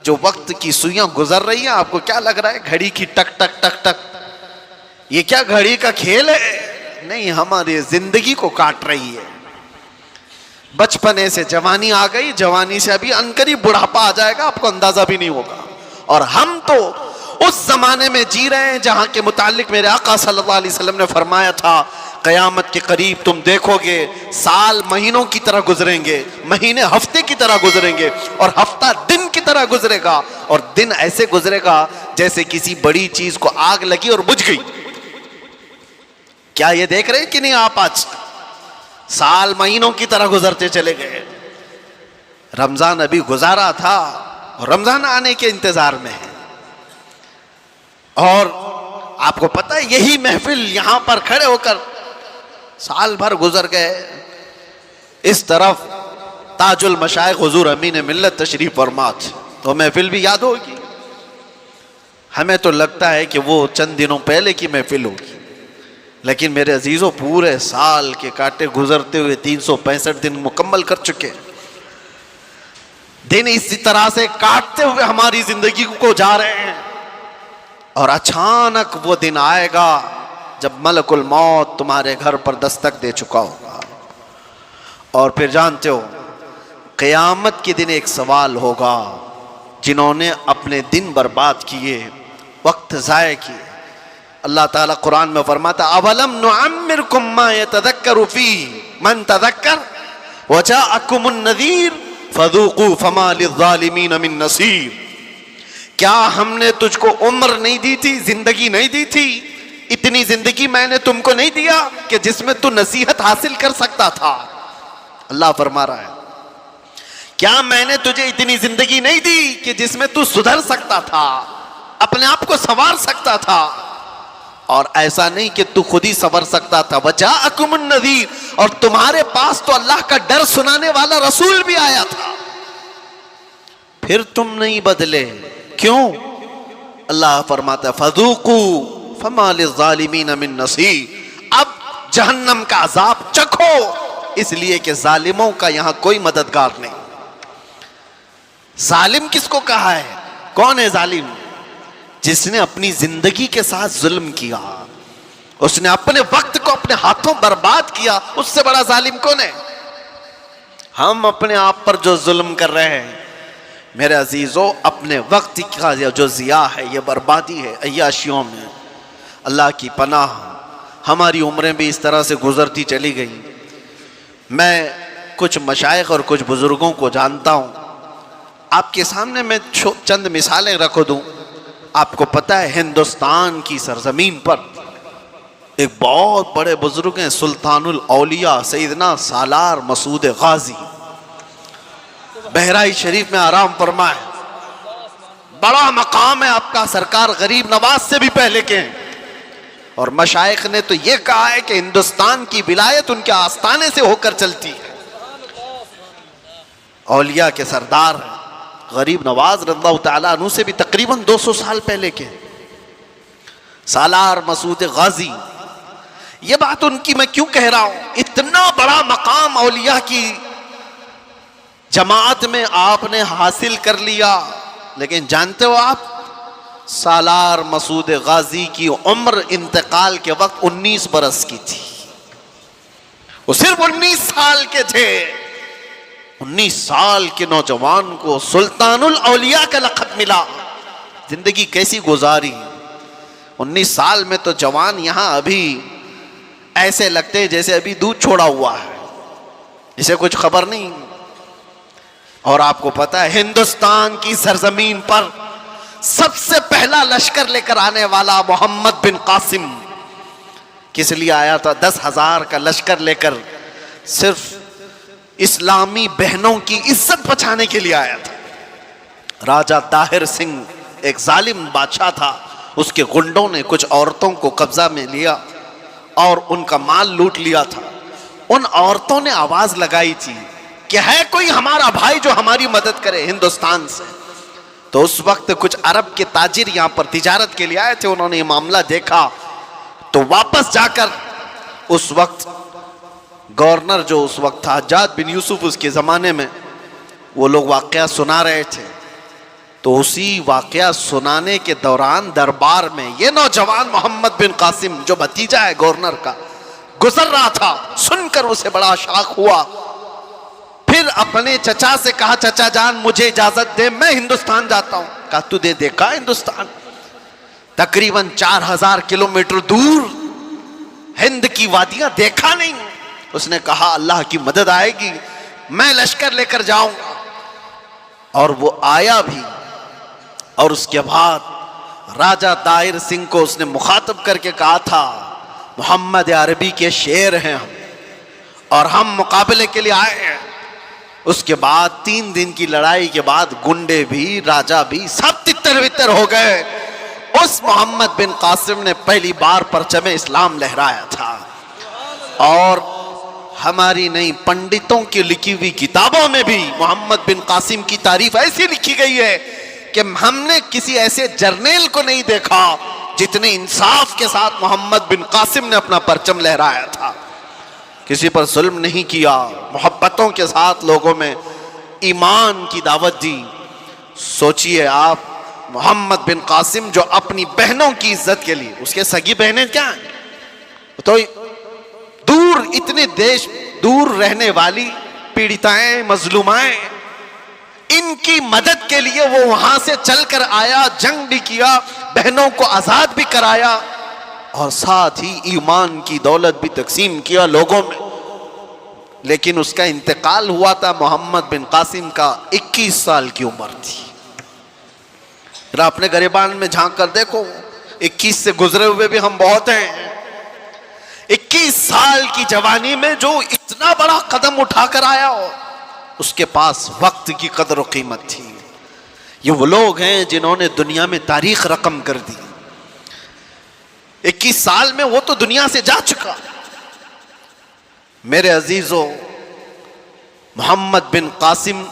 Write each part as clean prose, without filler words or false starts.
जो वक्त की सुइयां गुजर रही हैं, आपको क्या लग रहा है घड़ी की टक टक टक टक, ये क्या घड़ी का खेल है? नहीं, हमारी जिंदगी को काट रही है। बचपने से जवानी आ गई, जवानी से अभी अनकरीब बुढ़ापा आ जाएगा, आपको अंदाजा भी नहीं होगा। और हम तो उस जमाने में जी रहे हैं जहां के मुतालिक मेरे आका सल्लल्लाहु अलैहि वसल्लम ने फरमाया था, कयामत के करीब तुम देखोगे साल महीनों की तरह गुजरेंगे, महीने हफ्ते की तरह गुजरेंगे, और हफ्ता दिन की तरह गुजरेगा, और दिन ऐसे गुजरेगा जैसे किसी बड़ी चीज को आग लगी और बुझ गई। क्या ये देख रहे हैं कि नहीं आप? आज साल महीनों की तरह गुजरते चले गए। रमजान अभी गुजारा था, रमजान आने के इंतजार में है। और आपको पता है यही महफिल यहां पर खड़े होकर साल भर गुजर गए। इस तरफ ताजुल मशाइख हुजूर अमीन मिल्लत तशरीफ फरमा, तो महफिल भी याद होगी। हमें तो लगता है कि वो चंद दिनों पहले की महफिल होगी, लेकिन मेरे अजीजों पूरे साल के कांटे गुजरते हुए 365 दिन मुकम्मल कर चुके। दिन इसी तरह से काटते हुए हमारी जिंदगी को जा रहे हैं, और अचानक वो दिन आएगा जब मलकुल मौत तुम्हारे घर पर दस्तक दे चुका होगा। और फिर जानते हो क़यामत के दिन एक सवाल होगा, जिन्होंने अपने दिन बर्बाद किए, वक्त ज़ाय किए। अल्लाह ताला कुरान में फरमाता, अवलम नुअम्मिरकुम मा यतज़क्करु फीहि मन तज़क्कर व जाअकुमुन नज़ीर फज़ूक़ू फमा लिज़्ज़ालिमीन मिन नसीर। क्या हमने तुझको उम्र नहीं दी थी, जिंदगी नहीं दी थी? इतनी जिंदगी मैंने तुमको नहीं दिया कि जिसमें तू नसीहत हासिल कर सकता था? अल्लाह फरमा रहा है, क्या मैंने तुझे इतनी जिंदगी नहीं दी कि जिसमें तू सुधर सकता था, अपने आप को संवार सकता था? और ऐसा नहीं कि तू खुद ही संवर सकता था, वजाअकुमुन नज़ीर, और तुम्हारे पास तो अल्लाह का डर सुनाने वाला रसूल भी आया था, फिर तुम नहीं बदले। क्यों? अल्लाह फरमाता है, फज़ूक़ू फमा लिज़्ज़ालिमीन मिन नसीर। अब जहन्नम का अज़ाब चखो, इसलिए कि जालिमों का यहां कोई मददगार नहीं। जालिम किसको कहा है? कौन है जालिम? जिसने अपनी जिंदगी के साथ जुल्म किया, उसने अपने वक्त को अपने हाथों बर्बाद किया, उससे बड़ा जालिम कौन है? हम अपने आप पर जो जुल्म कर रहे हैं मेरे अजीजों, अपने वक्त का जो जिया है, ये बर्बादी है अय्याशियों में। अल्लाह की पनाह, हमारी उम्रें भी इस तरह से गुजरती चली गई। मैं कुछ मशाइख और कुछ बुजुर्गों को जानता हूँ, आपके सामने मैं चंद मिसालें रख दूँ। आपको पता है हिंदुस्तान की सरजमीन पर एक बहुत बड़े बुजुर्ग हैं, सुल्तानुल औलिया सैयदना सालार मसूद गाजी, बहराइच शरीफ में आराम फरमाए। बड़ा मकाम है आपका, सरकार गरीब नवाज से भी पहले के हैं। और मशाइख ने तो ये कहा है कि हिंदुस्तान की विलायत उनके आस्थाने से होकर चलती है। औलिया के सरदार गरीब नवाज रज़ियल्लाहु ताला अन्हु से भी तकरीबन 200 साल पहले के सालार मसूद गाजी। ये बात उनकी मैं क्यों कह रहा हूं? इतना बड़ा मकाम औलिया की जमात में आपने हासिल कर लिया, लेकिन जानते हो आप सालार मसूद गाजी की उम्र इंतकाल के वक्त 19 बरस की थी। वो सिर्फ 19 साल के थे। 19 साल के नौजवान को सुल्तानुल औलिया का लक़ब मिला। जिंदगी कैसी गुजारी! 19 साल में तो जवान यहां अभी ऐसे लगते हैं जैसे अभी दूध छोड़ा हुआ है, इसे कुछ खबर नहीं। और आपको पता है हिंदुस्तान की सरजमीन पर सबसे पहला लश्कर लेकर आने वाला मोहम्मद बिन कासिम किस लिए आया था? 10,000 का लश्कर लेकर सिर्फ इस्लामी बहनों की इज्जत बचाने के लिए आया था। राजा ताहिर सिंह एक जालिम बादशाह था, उसके गुंडों ने कुछ औरतों को कब्जा में लिया और उनका माल लूट लिया था। उन औरतों ने आवाज लगाई थी कि है कोई हमारा भाई जो हमारी मदद करे हिंदुस्तान से। तो उस वक्त कुछ अरब के ताजिर यहां पर तिजारत के लिए आए थे। उन्होंने ये मामला देखा तो वापस जाकर उस वक्त गवर्नर जो उस वक्त था हज्जाज बिन यूसुफ, उसके ज़माने में वो लोग वाक़या सुना रहे थे। तो उसी वाकया सुनाने के दौरान दरबार में ये नौजवान मोहम्मद बिन कासिम, जो भतीजा है गवर्नर का, गुजर रहा था। सुनकर उसे बड़ा शौक हुआ। फिर अपने चचा से कहा, चचा जान मुझे इजाजत दे, मैं हिंदुस्तान जाता हूं। कहा तूने देखा हिंदुस्तान? तकरीबन 4000 किलोमीटर दूर हिंद की वादियां देखा नहीं? उसने कहा अल्लाह की मदद आएगी, मैं लश्कर लेकर जाऊंगा। और वो आया भी। और उसके बाद राजा दाहिर सिंह को उसने मुखातब करके कहा था, मोहम्मद अरबी के शेर हैं हम, और हम मुकाबले के लिए आए हैं। उसके बाद 3 दिन की लड़ाई के बाद गुंडे भी, राजा भी, सब तितर बितर हो गए। उस मोहम्मद बिन कासिम ने पहली बार परचम इस्लाम लहराया था। और हमारी नई पंडितों की लिखी हुई किताबों में भी मोहम्मद बिन कासिम की तारीफ ऐसी लिखी गई है कि हमने किसी ऐसे जर्नेल को नहीं देखा जितने इंसाफ के साथ मोहम्मद बिन कासिम ने अपना परचम लहराया था। किसी पर जुल्म नहीं किया, मोहब्बतों के साथ लोगों में ईमान की दावत दी। सोचिए आप, मोहम्मद बिन कासिम जो अपनी बहनों की इज्जत के लिए, उसके सगी बहनें क्या हैं, तो दूर, इतने देश दूर रहने वाली पीड़िताएं, मजलूमाएं, इनकी मदद के लिए वो वहां से चलकर आया, जंग भी किया, बहनों को आजाद भी कराया, और साथ ही ईमान की दौलत भी तकसीम किया लोगों में। लेकिन उसका इंतकाल हुआ था, मोहम्मद बिन कासिम का 21 साल की उम्र थी। अपने गरिबान में झांक कर देखो, 21 से गुजरे हुए भी हम बहुत हैं। 21 साल की जवानी में जो इतना बड़ा कदम उठाकर आया हो, उसके पास वक्त की कदर और कीमत थी। ये वो लोग हैं जिन्होंने दुनिया में तारीख रकम कर दी। 21 साल में वो तो दुनिया से जा चुका। मेरे अजीजों, मोहम्मद बिन कासिम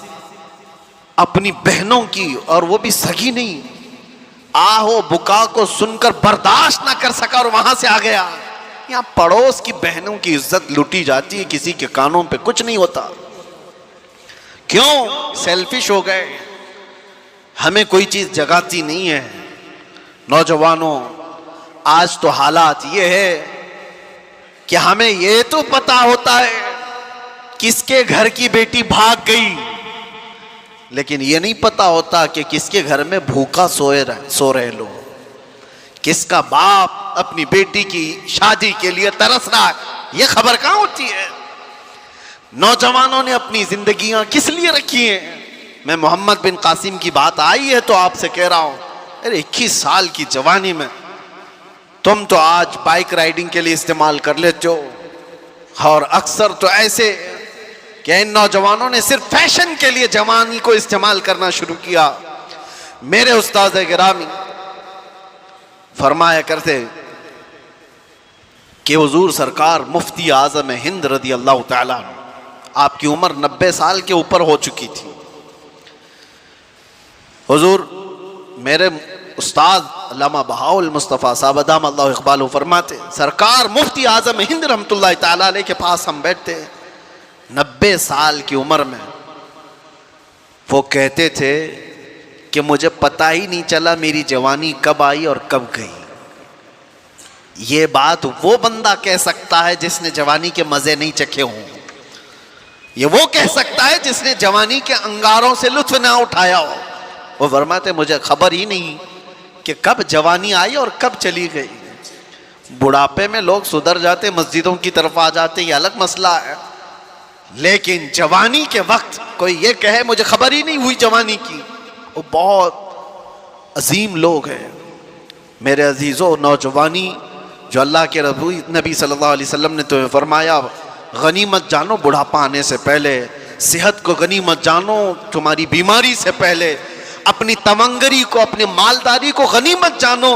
अपनी बहनों की, और वो भी सगी नहीं, आहो बुका को सुनकर बर्दाश्त ना कर सका और वहां से आ गया। यहां पड़ोस की बहनों की इज्जत लूटी जाती है, किसी के कानों पे कुछ नहीं होता। क्यों? सेल्फिश हो गए, हमें कोई चीज जगाती नहीं है। नौजवानों, आज तो हालात ये है कि हमें ये तो पता होता है किसके घर की बेटी भाग गई, लेकिन ये नहीं पता होता कि किसके घर में भूखा सो रहे लोग, किसका बाप अपनी बेटी की शादी के लिए तरस रहा है, ये खबर कहां होती है। नौजवानों ने अपनी जिंदगियां किस लिए रखी हैं। मैं मोहम्मद बिन कासिम की बात आई है तो आपसे कह रहा हूं, अरे 21 साल की जवानी में तुम तो आज बाइक राइडिंग के लिए इस्तेमाल कर लेते हो, और अक्सर तो ऐसे कि इन नौजवानों ने सिर्फ फैशन के लिए जवानी को इस्तेमाल करना शुरू किया। मेरे उस्ताद गिरामी फरमाया करते कि हुजूर सरकार मुफ्ती आजम हिंद रदी अल्लाह ताला, आपकी उम्र 90 साल के ऊपर हो चुकी थी। हुजूर मेरे उस्ताद अल्लामा बहाउल मुस्तफ़ा साहब अदाम अल्लाह इक़बाल फरमाते, सरकार मुफ्ती आजम हिंद रहमतुल्लाह ताला अलैह के पास हम बैठते, 90 साल की उम्र में वो कहते थे कि मुझे पता ही नहीं चला मेरी जवानी कब आई और कब गई। ये बात वो बंदा कह सकता है जिसने जवानी के मजे नहीं चखे हों। ये वो कह सकता है जिसने जवानी के अंगारों से लुत्फ ना उठाया हो। वो फरमाते मुझे खबर ही नहीं कि कब जवानी आई और कब चली गई। बुढ़ापे में लोग सुधर जाते, मस्जिदों की तरफ आ जाते, ये अलग मसला है, लेकिन जवानी के वक्त कोई ये कहे मुझे खबर ही नहीं हुई जवानी की, वो बहुत अजीम लोग हैं। मेरे अजीज़ों, नौजवानी जो अल्लाह के नबी सल्लल्लाहु अलैहि वसल्लम ने तुम्हें फरमाया, गनीमत जानो बुढ़ापा आने से पहले, सेहत को गनीमत जानो तुम्हारी बीमारी से पहले, अपनी तमंगरी को, अपनी मालदारी को गनीमत जानो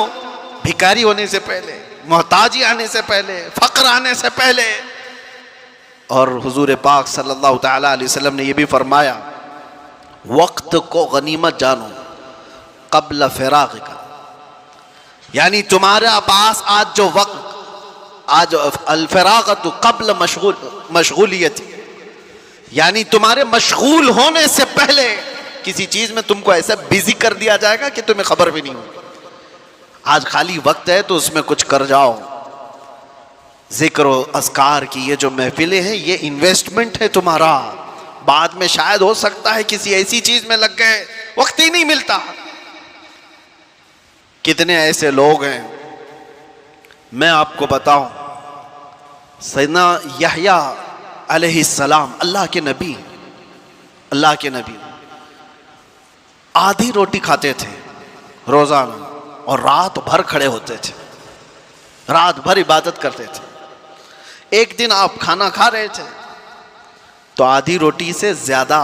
भिखारी होने से पहले, मोहताजी आने से पहले, फक्र आने से पहले। और हुजूर पाक सल्लल्लाहु ताला अलैहि वसल्लम ने यह भी फरमाया, वक्त को गनीमत जानो कब्ल फिराग का, यानी तुम्हारे पास आज जो वक्त, आज अल-फिरागतु कब्ल मशगूलियत, यानी तुम्हारे मशगूल होने से पहले किसी चीज में तुमको ऐसा बिजी कर दिया जाएगा कि तुम्हें खबर भी नहीं होगी। आज खाली वक्त है तो उसमें कुछ कर जाओ। जिक्र और अज़कार की ये जो महफिलें हैं, ये इन्वेस्टमेंट है तुम्हारा। बाद में शायद हो सकता है किसी ऐसी चीज में लग गए, वक्त ही नहीं मिलता। कितने ऐसे लोग हैं, मैं आपको बताऊं, सैयदना यहया अलैहिस्सलाम, अल्लाह के नबी आधी रोटी खाते थे रोजाना और रात भर खड़े होते थे, रात भर इबादत करते थे। एक दिन आप खाना खा रहे थे तो आधी रोटी से ज्यादा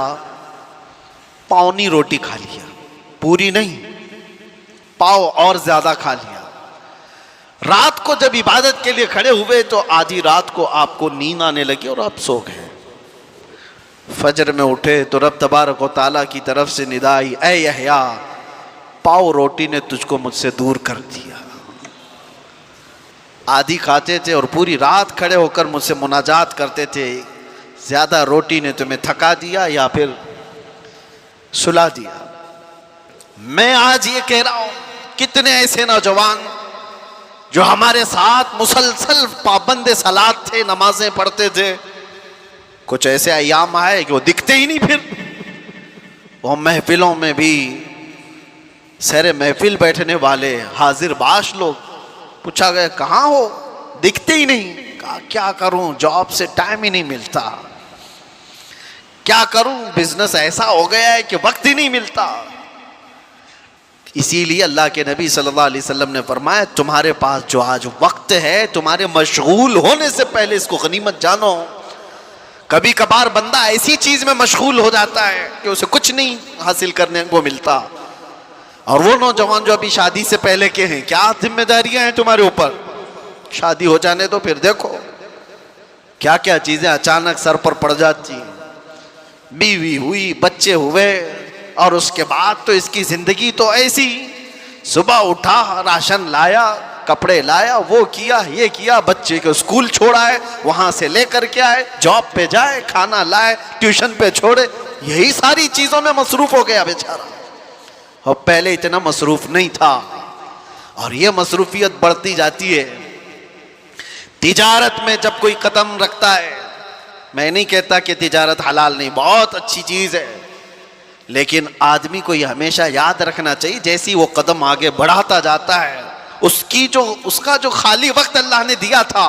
पौनी रोटी खा लिया, पूरी नहीं, पाव और ज्यादा खा लिया। रात को जब इबादत के लिए खड़े हुए तो आधी रात को आपको नींद आने लगी और आप सो गए। फजर में उठे तो रब तबारक व तआला की तरफ से निदा आई, ऐ यहया, पाव रोटी ने तुझको मुझसे दूर कर दिया। आधी खाते थे और पूरी रात खड़े होकर मुझसे मुनाजात करते थे, ज्यादा रोटी ने तुम्हें थका दिया या फिर सुला दिया। मैं आज ये कह रहा हूं, कितने ऐसे नौजवान जो हमारे साथ मुसलसल पाबंद सलात थे, नमाजें पढ़ते थे, कुछ ऐसे अयाम आए कि वो दिखते ही नहीं। फिर वो महफिलों में भी सरे महफिल बैठने वाले हाजिर बाश लोग, पूछा गया कहाँ हो, दिखते ही नहीं। कहा क्या करूं, जॉब से टाइम ही नहीं मिलता, क्या करूं, बिजनेस ऐसा हो गया है कि वक्त ही नहीं मिलता। इसीलिए अल्लाह के नबी सल्लल्लाहु अलैहि वसल्लम ने फरमाया, तुम्हारे पास जो आज वक्त है, तुम्हारे मशगूल होने से पहले इसको गनीमत जानो। कभी कभार बंदा ऐसी चीज में मशगूल हो जाता है कि उसे कुछ नहीं हासिल करने को मिलता। और वो नौजवान जो अभी शादी से पहले के हैं, क्या जिम्मेदारियां हैं तुम्हारे ऊपर, शादी हो जाने दो, फिर देखो क्या क्या चीजें अचानक सर पर पड़ जाती। बीवी हुई, बच्चे हुए, और उसके बाद तो इसकी जिंदगी तो ऐसी, सुबह उठा, राशन लाया, कपड़े लाया, वो किया, ये किया, बच्चे को स्कूल छोड़ा है, वहां से लेकर के आए, जॉब पे जाए, खाना लाए, ट्यूशन पे छोड़े, यही सारी चीजों में मसरूफ हो गया बेचारा। और पहले इतना मसरूफ नहीं था, और ये मसरूफियत बढ़ती जाती है। तिजारत में जब कोई कदम रखता है, मैं नहीं कहता कि तिजारत हलाल नहीं, बहुत अच्छी चीज है, लेकिन आदमी को यह हमेशा याद रखना चाहिए, जैसी वो कदम आगे बढ़ाता जाता है, उसका जो खाली वक्त अल्लाह ने दिया था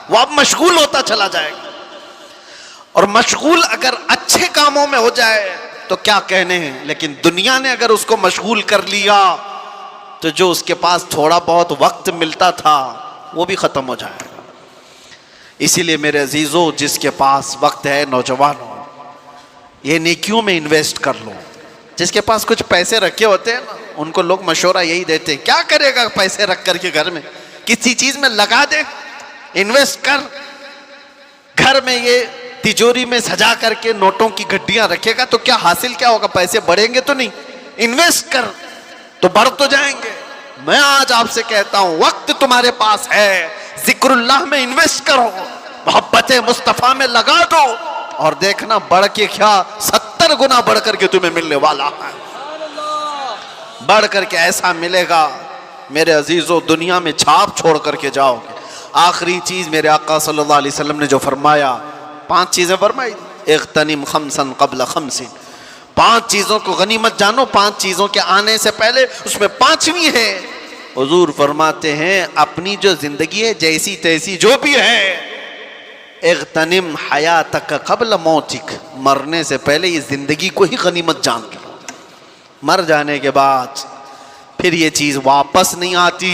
वो अब मशगूल होता चला जाएगा। और मशगूल अगर अच्छे कामों में हो जाए तो क्या कहने हैं, लेकिन दुनिया ने अगर उसको मशगूल कर लिया तो जो उसके पास थोड़ा बहुत वक्त मिलता था वो भी खत्म हो जाएगा। इसीलिए मेरे अजीजों, जिसके पास वक्त है, नौजवानों, ये नेकियों में इन्वेस्ट कर लो। जिसके पास कुछ पैसे रखे होते हैं ना, उनको लोग मशवरा यही देते हैं, क्या करेगा पैसे रख करके घर में, किसी चीज में लगा दे, इन्वेस्ट कर। घर में ये तिजोरी में सजा करके नोटों की गड्डियां रखेगा तो क्या हासिल क्या होगा, पैसे बढ़ेंगे तो नहीं। इन्वेस्ट कर तो बढ़ तो जाएंगे। मैं आज आपसे कहता हूं, वक्त तुम्हारे पास है, जिक्रुल्लाह में इन्वेस्ट करो, मोहब्बत मुस्तफा में लगा दो, और देखना बढ़ के क्या 70 गुना बढ़ करके तुम्हें मिलने वाला है। बढ़ करके ऐसा मिलेगा मेरे अजीजों, दुनिया में छाप छोड़ करके जाओगे। आखिरी चीज मेरे आका सल्लल्लाहु अलैहि वसल्लम ने जो फरमाया, 5 चीजें फरमाई, इग़्तनिम खम्सन क़ब्ल खम्सिन, 5 चीजों को गनीमत जानो, 5 चीजों के आने से पहले। उसमें 5वीं है, हुजूर फरमाते हैं, अपनी जो जिंदगी है जैसी तैसी जो भी है, इग़्तनिम हयातक क़ब्ल मौतिक, मरने से पहले ये जिंदगी को ही गनीमत जान लो। मर जाने के बाद फिर ये चीज वापस नहीं आती।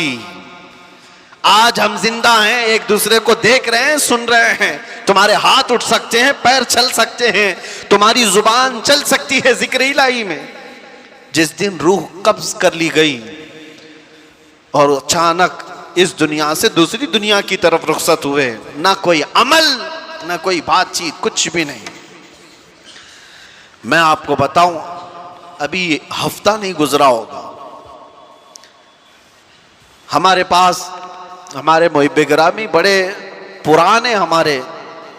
आज हम जिंदा हैं, एक दूसरे को देख रहे हैं, सुन रहे हैं, तुम्हारे हाथ उठ सकते हैं, पैर चल सकते हैं, तुम्हारी जुबान चल सकती है जिक्र इलाही में। जिस दिन रूह कब्ज कर ली गई और अचानक इस दुनिया से दूसरी दुनिया की तरफ रुखसत हुए, ना कोई अमल, ना कोई बातचीत, कुछ भी नहीं। मैं आपको बताऊं, अभी हफ्ता नहीं गुजरा होगा, हमारे पास हमारे मुहिब्बे गिरामी बड़े पुराने हमारे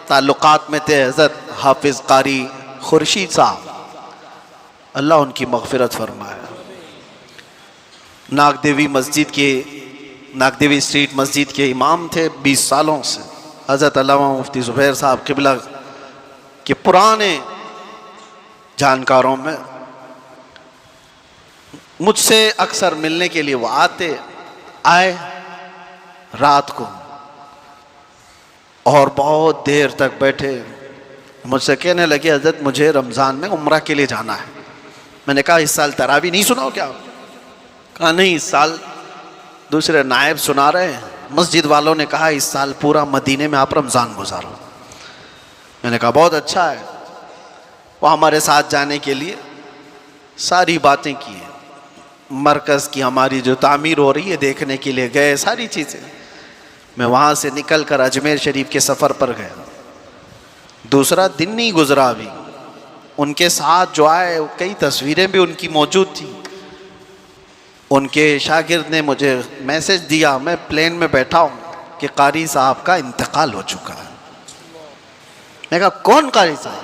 ताल्लुकात में थे, हज़रत हाफिज कारी खुर्शीद साहब, अल्लाह उनकी मग़फ़िरत फरमाए। नागदेवी स्ट्रीट मस्जिद के इमाम थे 20 सालों से। हज़रत अल्लामा मुफ्ती ज़ुबैर साहब क़िबला के पुराने जानकारों में मुझसे अक्सर मिलने के लिए वो आए रात को और बहुत देर तक बैठे। मुझसे कहने लगे हज़रत मुझे रमज़ान में उम्रा के लिए जाना है। मैंने कहा इस साल तरावी नहीं सुनाओ क्या? कहा नहीं, इस साल दूसरे नायब सुना रहे हैं। मस्जिद वालों ने कहा इस साल पूरा मदीने में आप रमज़ान गुजारो। मैंने कहा बहुत अच्छा है। वो हमारे साथ जाने के लिए सारी बातें की हैं, मरकज़ की हमारी जो तामीर हो रही है देखने के लिए गए, सारी चीज़ें। मैं वहाँ से निकल कर अजमेर शरीफ के सफ़र पर गया। दूसरा दिन नहीं गुजरा अभी, उनके साथ जो आए कई तस्वीरें भी उनकी मौजूद थी। उनके शागिर्द ने मुझे मैसेज दिया, मैं प्लेन में बैठा हूँ कि कारी साहब का इंतकाल हो चुका है। मैं कहा कौन कारी साहब?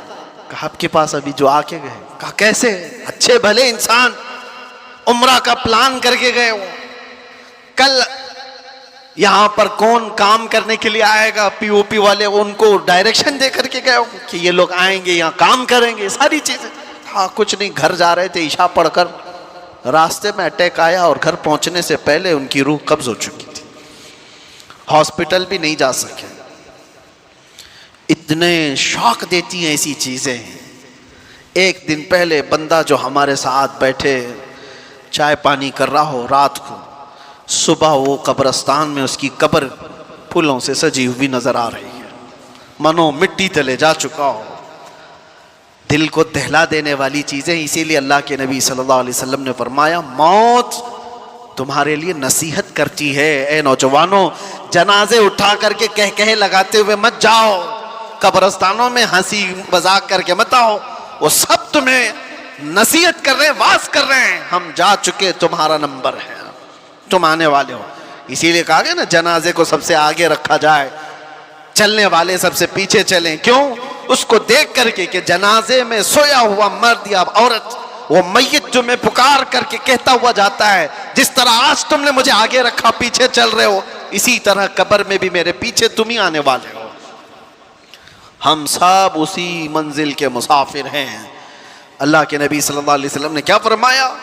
कहा आपके पास अभी जो आके गए। कहा कैसे? अच्छे भले इंसान, उम्रा का प्लान करके गए हो। कल यहाँ पर कौन काम करने के लिए आएगा, पीओपी वाले, उनको डायरेक्शन दे करके गए हो कि ये लोग आएंगे यहाँ काम करेंगे, सारी चीज़ें। हाँ कुछ नहीं, घर जा रहे थे, ईशा पढ़कर रास्ते में अटैक आया और घर पहुँचने से पहले उनकी रूह कब्ज़ हो चुकी थी। हॉस्पिटल भी नहीं जा सके। इतने शौक देती हैं ऐसी चीज़ें। एक दिन पहले बंदा जो हमारे साथ बैठे चाय पानी कर रहा हो, रात को सुबह वो कब्रस्तान में उसकी कब्र फूलों से सजी हुई नजर आ रही है, मनो मिट्टी तले जा चुका हो। दिल को दहला देने वाली चीज़ें। इसीलिए अल्लाह के नबी सल्लल्लाहु अलैहि वसल्लम ने फरमाया मौत तुम्हारे लिए नसीहत करती है। ए नौजवानों, जनाजे उठा करके कह लगाते हुए मत जाओ, कब्रस्तानों में हंसी मजाक करके मत आओ। वो सब तुम्हें नसीहत कर रहे हैं, वास कर रहे हैं, हम जा चुके, तुम्हारा नंबर है, तुम आने वाले हो। इसीलिए कहा गया ना जनाजे को सबसे आगे रखा जाए, चलने वाले सबसे पीछे चलें। क्यों? उसको देख करके कि जनाजे में सोया हुआ मर्द या औरत, वो मैयत तुम्हें पुकार करके कहता हुआ जाता है जिस तरह आज तुमने मुझे आगे रखा, पीछे चल रहे हो, इसी तरह कब्र में भी मेरे पीछे तुम ही आने वाले हो। हम सब उसी मंजिल के मुसाफिर हैं। अल्लाह के नबी सल्लल्लाहु अलैहि वसल्लम ने क्या फरमाया?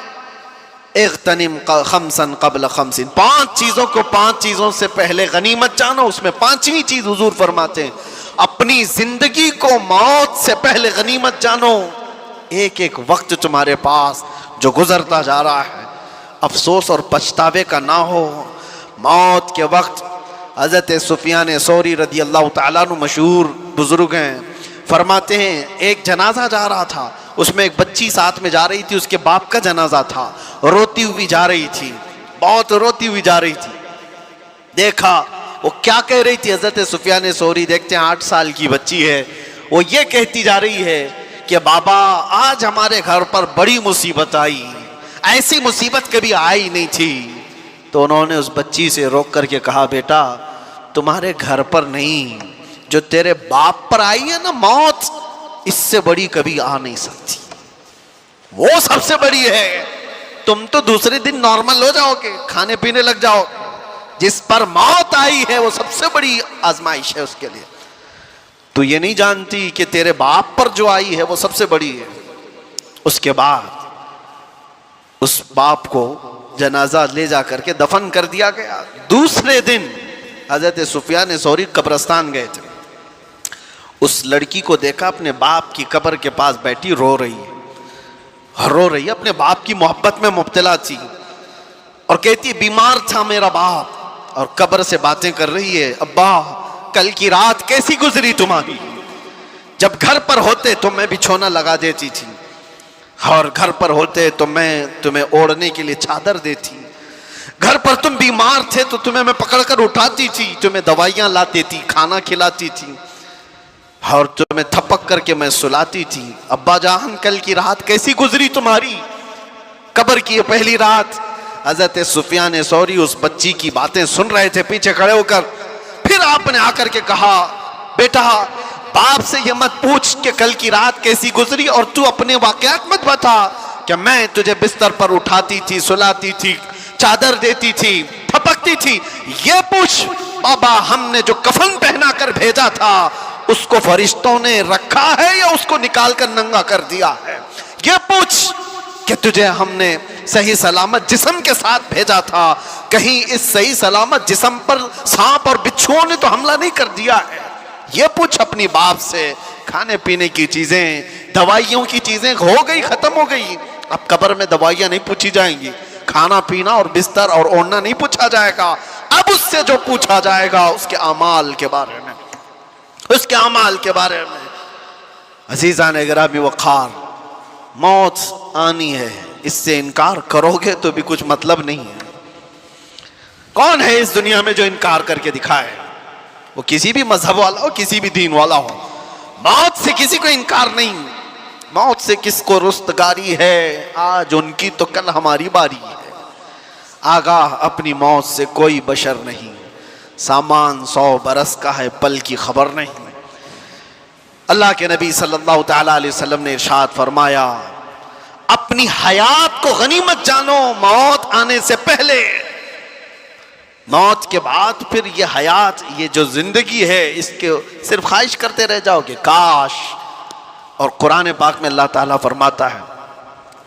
इग़्तनिम खम्सन क़ब्ल खम्सिन, 5 चीज़ों को 5 चीज़ों से पहले गनीमत जानो। उसमें 5वीं चीज़ हुजूर फरमाते हैं अपनी जिंदगी को मौत से पहले गनीमत जानो। एक एक वक्त तुम्हारे पास जो गुजरता जा रहा है अफसोस और पछतावे का ना हो। मौत के वक्त हज़रत सुफियान सौरी रदी अल्लाह तआला अन्हु मशहूर बुजुर्ग हैं, फरमाते हैं एक जनाजा जा रहा था, उसमें एक बच्ची साथ में जा रही थी, उसके बाप का जनाजा था, रोती हुई जा रही थी, बहुत रोती हुई जा रही थी। देखा वो क्या कह रही थी, हज़रत सुफियान सौरी देखते हैं 8 साल की बच्ची है, वो ये कहती जा रही है कि बाबा आज हमारे घर पर बड़ी मुसीबत आई, ऐसी मुसीबत कभी आई नहीं थी। तो उन्होंने उस बच्ची से रोक करके कहा बेटा तुम्हारे घर पर नहीं, जो तेरे बाप पर आई है ना मौत, इससे बड़ी कभी आ नहीं सकती, वो सबसे बड़ी है। तुम तो दूसरे दिन नॉर्मल हो जाओगे, खाने पीने लग जाओ, जिस पर मौत आई है वो सबसे बड़ी आजमाइश है उसके लिए। तू ये नहीं जानती कि तेरे बाप पर जो आई है वो सबसे बड़ी है। उसके बाद उस बाप को जनाजा ले जा करके दफन कर दिया गया। दूसरे दिन हजरत सुफियान सौरी कब्रस्तान गए थे, उस लड़की को देखा अपने बाप की कब्र के पास बैठी रो रही है, अपने बाप की मोहब्बत में मुब्तला थी और कहती बीमार था मेरा बाप, और कब्र से बातें कर रही है अब्बा कल की रात कैसी गुजरी तुम्हारी, जब घर पर होते तो मैं बिछौना लगा देती थी और घर पर होते तो मैं तुम्हें ओढ़ने के लिए चादर देती, घर पर तुम बीमार थे तो तुम्हें मैं पकड़कर उठाती थी, तुम्हें दवाइयाँ ला देती, खाना खिलाती थी और तुम्हें थपक करके मैं सुलाती थी। अब्बा जान कल की रात कैसी गुजरी तुम्हारी, कब्र की ये पहली रात। हज़रत सुफियान सौरी उस बच्ची की बातें सुन रहे थे पीछे खड़े होकर। फिर आपने आकर के कहा बेटा बाप से ये मत पूछ कि कल की रात कैसी गुजरी और तू अपने वाकयात मत बता कि मैं तुझे बिस्तर पर उठाती थी, सुलाती थी, चादर देती थी, थपकती थी। ये पूछ बाबा, हमने जो कफन पहना कर भेजा था उसको फरिश्तों ने रखा है या उसको निकाल कर नंगा कर दिया है? ये पूछ कि तुझे हमने सही सलामत जिस्म के साथ भेजा था, कहीं इस सही सलामत जिस्म पर सांप और बिच्छुओं ने तो हमला नहीं कर दिया है? ये पूछ अपनी बाप से। खाने पीने की चीजें, दवाइयों की चीजें हो गई, खत्म हो गई। अब कब्र में दवाइयां नहीं पूछी जाएंगी, खाना पीना और बिस्तर और ओढ़ना नहीं पूछा जाएगा। अब उससे जो पूछा जाएगा उसके अमाल के बारे में, उसके अमाल के बारे में। अजीज़ान गिरामी वक़ार, मौत आनी है, इससे इनकार करोगे तो भी कुछ मतलब नहीं है। कौन है इस दुनिया में जो इनकार करके दिखाए? वो किसी भी मजहब वाला हो, किसी भी दीन वाला हो, मौत से किसी को इनकार नहीं। मौत से किसको रुस्तगारी है? आज उनकी तो कल हमारी बारी है। आगाह अपनी मौत से कोई बशर नहीं, सामान 100 बरस का है, पल की खबर नहीं। अल्लाह के नबी सल्लल्लाहु तआला अलैहि वसल्लम ने इरशाद फरमाया, अपनी हयात को गनीमत जानो, मौत आने से पहले। मौत के बाद फिर ये हयात, ये जो जिंदगी है, इसके सिर्फ ख्वाहिश करते रह जाओगे, काश। और कुरान पाक में अल्लाह ताला फरमाता है,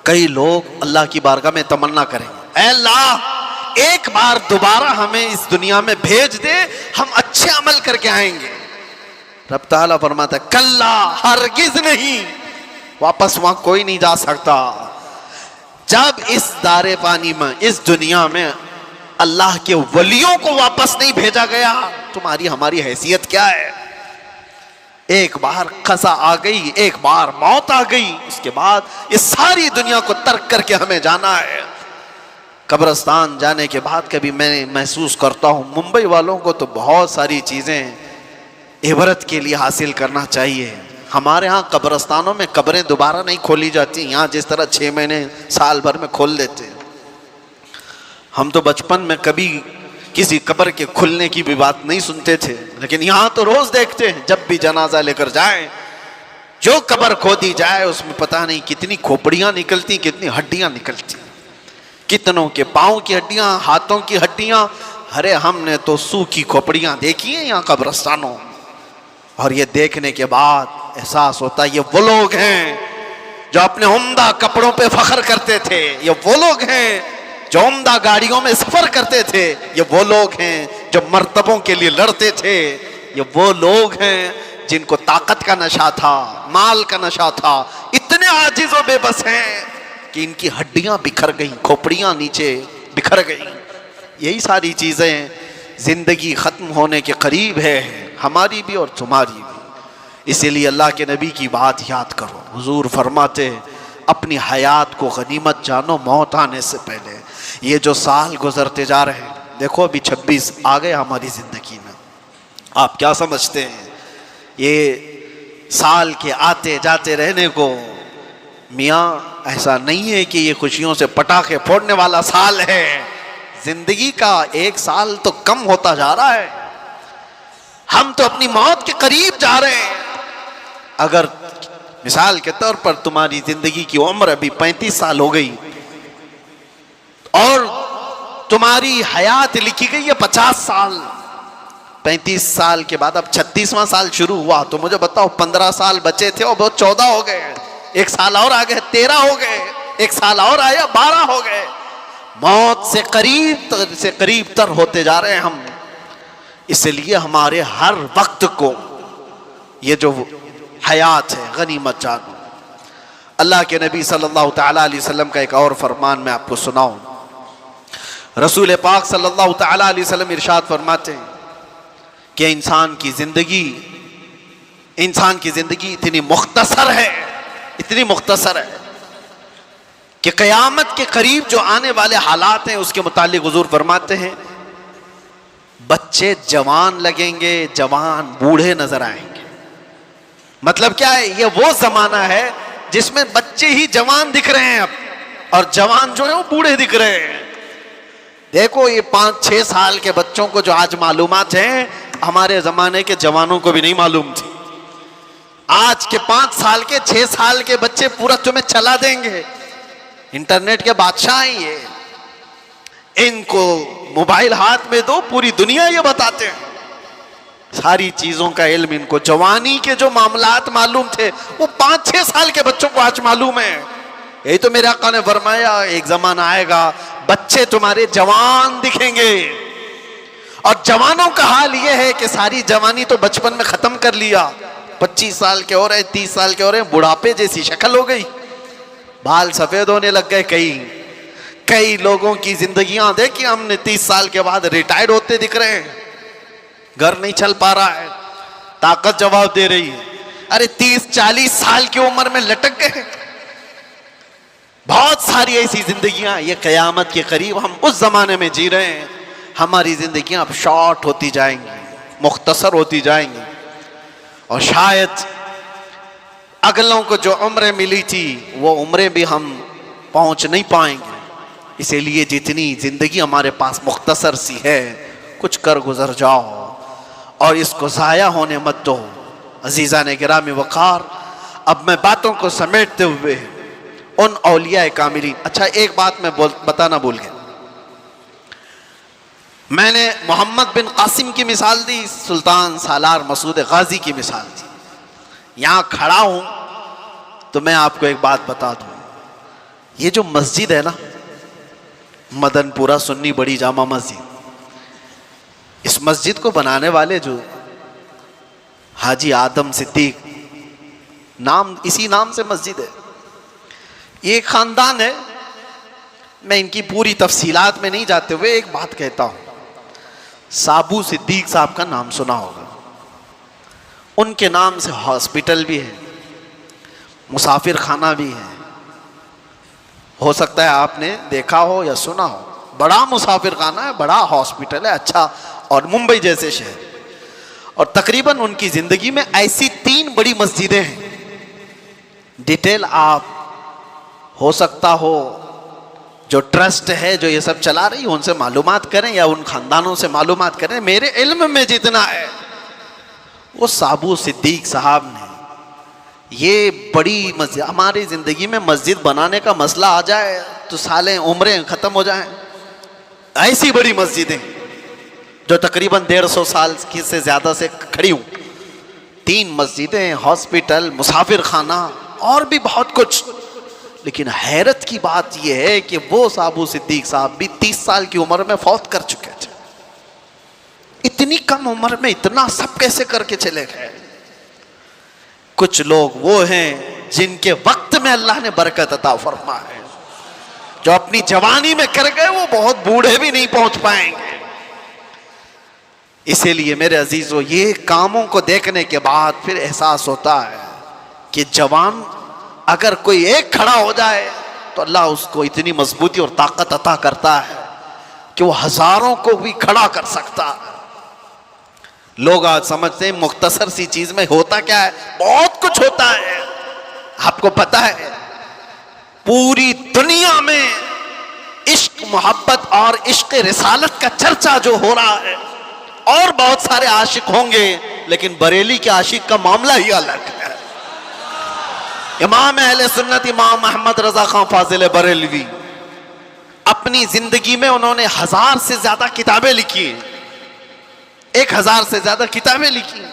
कई लोग अल्लाह की बारगाह में तमन्ना करेंगे, ऐ अल्लाह एक बार दोबारा हमें इस दुनिया में भेज दे, हम अच्छे अमल करके आएंगे। रब ताला फरमाता है, कल्ला, हरगिज नहीं, वापस वहां कोई नहीं जा सकता। जब इस दारे पानी में, इस दुनिया में अल्लाह के वलियों को वापस नहीं भेजा गया, तुम्हारी हमारी हैसियत क्या है? एक बार कज़ा आ गई, एक बार मौत आ गई, उसके बाद इस सारी दुनिया को तर्क करके हमें जाना है। कब्रिस्तान जाने के बाद कभी मैं महसूस करता हूँ, मुंबई वालों को तो बहुत सारी चीज़ें इबरत के लिए हासिल करना चाहिए। हमारे यहाँ कब्रिस्तानों में कब्रें दोबारा नहीं खोली जाती, यहाँ जिस तरह 6 महीने साल भर में खोल देते हैं। हम तो बचपन में कभी किसी कब्र के खुलने की भी बात नहीं सुनते थे, लेकिन यहाँ तो रोज देखते हैं, जब भी जनाजा लेकर जाए, जो कब्र खोदी जाए उसमें पता नहीं कितनी खोपड़ियाँ निकलती, कितनी हड्डियाँ निकलती, कितनों के पाँव की हड्डियाँ, हाथों की हड्डियाँ। अरे हमने तो सूखी खोपड़ियाँ देखी हैं यहाँ कब्रिस्तानों। और ये देखने के बाद एहसास होता है, ये वो लोग हैं जो अपने उम्दा कपड़ों पे फख्र करते थे, ये वो लोग हैं जो उम्दा गाड़ियों में सफर करते थे, ये वो लोग हैं जो मर्तबों के लिए लड़ते थे, ये वो लोग हैं जिनको ताकत का नशा था, माल का नशा था। इतने आजिज और बेबस हैं कि इनकी हड्डियां बिखर गई, खोपड़ियां नीचे बिखर गई। यही सारी चीजें जिंदगी खत्म होने के करीब है, हमारी भी और तुम्हारी भी। इसीलिए अल्लाह के नबी की बात याद करो। हुजूर फरमाते, अपनी हयात को गनीमत जानो, मौत आने से पहले। ये जो साल गुजरते जा रहे हैं, देखो अभी 26 आ गए हमारी जिंदगी में, आप क्या समझते हैं ये साल के आते जाते रहने को? मियाँ ऐसा नहीं है कि ये खुशियों से पटाखे फोड़ने वाला साल है। जिंदगी का एक साल तो कम होता जा रहा है, हम तो अपनी मौत के करीब जा रहे हैं। अगर मिसाल के तौर पर तुम्हारी जिंदगी की उम्र अभी 35 साल हो गई और तुम्हारी हयात लिखी गई है 50 साल, 35 साल के बाद अब 36वां साल शुरू हुआ, तो मुझे बताओ 15 साल बचे थे और बहुत 14 हो गए, एक साल और आ गए 13 हो गए, एक साल और आया 12 हो गए। मौत से करीब तर होते जा रहे हैं हम। इसलिए हमारे हर वक्त को ये जो हयात है गनीमत जानो। अल्लाह के नबी सल्लल्लाहु तआला अलैहि वसल्लम का एक और फरमान मैं आपको सुनाऊं। रसूल पाक सल्लल्लाहु तआला अलैहि वसल्लम इरशाद फरमाते हैं कि इंसान की जिंदगी इतनी मुख्तसर है, इतनी मुख्तसर है कि क़यामत के करीब जो आने वाले हालात हैं उसके मुतालिक हुजूर फरमाते हैं, बच्चे जवान लगेंगे, जवान बूढ़े नजर आएंगे। मतलब क्या है? ये वो जमाना है जिसमें बच्चे ही जवान दिख रहे हैं अब, और जवान जो है वो बूढ़े दिख रहे हैं। देखो ये 5-6 साल के बच्चों को जो आज मालूमात हैं, हमारे जमाने के जवानों को भी नहीं मालूम थी। आज के 5 साल के 6 साल के बच्चे पूरा तुम्हें चला देंगे। इंटरनेट के बादशाह हैं ये। इनको मोबाइल हाथ में दो, पूरी दुनिया ये बताते हैं, सारी चीजों का इल्म इनको। जवानी के जो मामलात मालूम थे वो 5-6 साल के बच्चों को आज मालूम है। यही तो मेरे आका ने फरमाया, एक जमाना आएगा बच्चे तुम्हारे जवान दिखेंगे, और जवानों का हाल यह है कि सारी जवानी तो बचपन में खत्म कर लिया, 25 साल के हो रहे, 30 साल के हो रहे, बुढ़ापे जैसी शक्ल हो गई, बाल सफेद होने लग गए। कई लोगों की जिंदगियां देखी हमने, 30 साल के बाद रिटायर्ड होते दिख रहे हैं, घर नहीं चल पा रहा है, ताकत जवाब दे रही है। अरे 30-40 साल की उम्र में लटक गए। बहुत सारी ऐसी जिंदगियां, ये कयामत के करीब हम उस जमाने में जी रहे हैं। हमारी जिंदगियां अब शॉर्ट होती जाएंगी, मुख्तसर होती जाएंगी, और शायद अगलों को जो उम्रें मिली थी वो उम्रें भी हम पहुंच नहीं पाएंगे। इसीलिए जितनी जिंदगी हमारे पास मुख्तसर सी है, कुछ कर गुजर जाओ और इसको ज़ाया होने मत दो। अजीज़ा ने गिरामी वक़ार, अब मैं बातों को समेटते हुए उन औलिया कामिलीन, अच्छा एक बात मैं बताना भूल गया, मैंने मोहम्मद बिन कासिम की मिसाल दी, सुल्तान सालार मसूद गाजी की मिसाल दी। यहां खड़ा हूं तो मैं आपको एक बात बता दूं, ये जो मस्जिद है ना, मदनपुरा सुन्नी बड़ी जामा मस्जिद, इस मस्जिद को बनाने वाले जो हाजी आदम सिद्दीक, नाम इसी नाम से मस्जिद है, ये खानदान है। मैं इनकी पूरी तफसीलात में नहीं जाते हुए एक बात कहता हूं, साबू सिद्दीक साहब का नाम सुना होगा, उनके नाम से हॉस्पिटल भी है, मुसाफिर खाना भी है, हो सकता है आपने देखा हो या सुना हो। बड़ा मुसाफिर खाना है, बड़ा हॉस्पिटल है, अच्छा, और मुंबई जैसे शहर, और तकरीबन उनकी जिंदगी में ऐसी 3 बड़ी मस्जिदें हैं। डिटेल आप हो सकता हो जो ट्रस्ट है जो ये सब चला रही है उनसे मालूमात करें या उन खानदानों से मालूमात करें। मेरे इल्म में जितना है वो साबू सिद्दीक साहब ने ये बड़ी मस्जिद, हमारी ज़िंदगी में मस्जिद बनाने का मसला आ जाए तो सालें उम्रें ख़त्म हो जाएं। ऐसी बड़ी मस्जिदें जो तकरीबन 150 साल की से ज़्यादा से खड़ी हूँ, 3 मस्जिदें, हॉस्पिटल, मुसाफिर खाना और भी बहुत कुछ। लेकिन हैरत की बात यह है कि वो साबू सिद्दीक साहब भी 30 साल की उम्र में फौत कर चुके थे। इतनी कम उम्र में इतना सब कैसे करके चले गए? कुछ लोग वो हैं जिनके वक्त में अल्लाह ने बरकत अता फरमाया है, जो अपनी जवानी में कर गए वो बहुत बूढ़े भी नहीं पहुंच पाएंगे। इसीलिए मेरे अजीजों, ये कामों को देखने के बाद फिर एहसास होता है कि जवान अगर कोई एक खड़ा हो जाए तो अल्लाह उसको इतनी मजबूती और ताकत अता करता है कि वो हजारों को भी खड़ा कर सकता है। लोग आज समझते हैं मुख्तसर सी चीज में होता क्या है, बहुत कुछ होता है। आपको पता है पूरी दुनिया में इश्क, मोहब्बत और इश्क रिसालत का चर्चा जो हो रहा है, और बहुत सारे आशिक होंगे, लेकिन बरेली के आशिक का मामला ही अलग है। इमाम अहले सुन्नत इमाम अहमद रजा खान फाजिल बरेलवी, अपनी जिंदगी में उन्होंने 1000 से ज्यादा किताबें लिखी, 1000 से ज्यादा किताबें लिखी,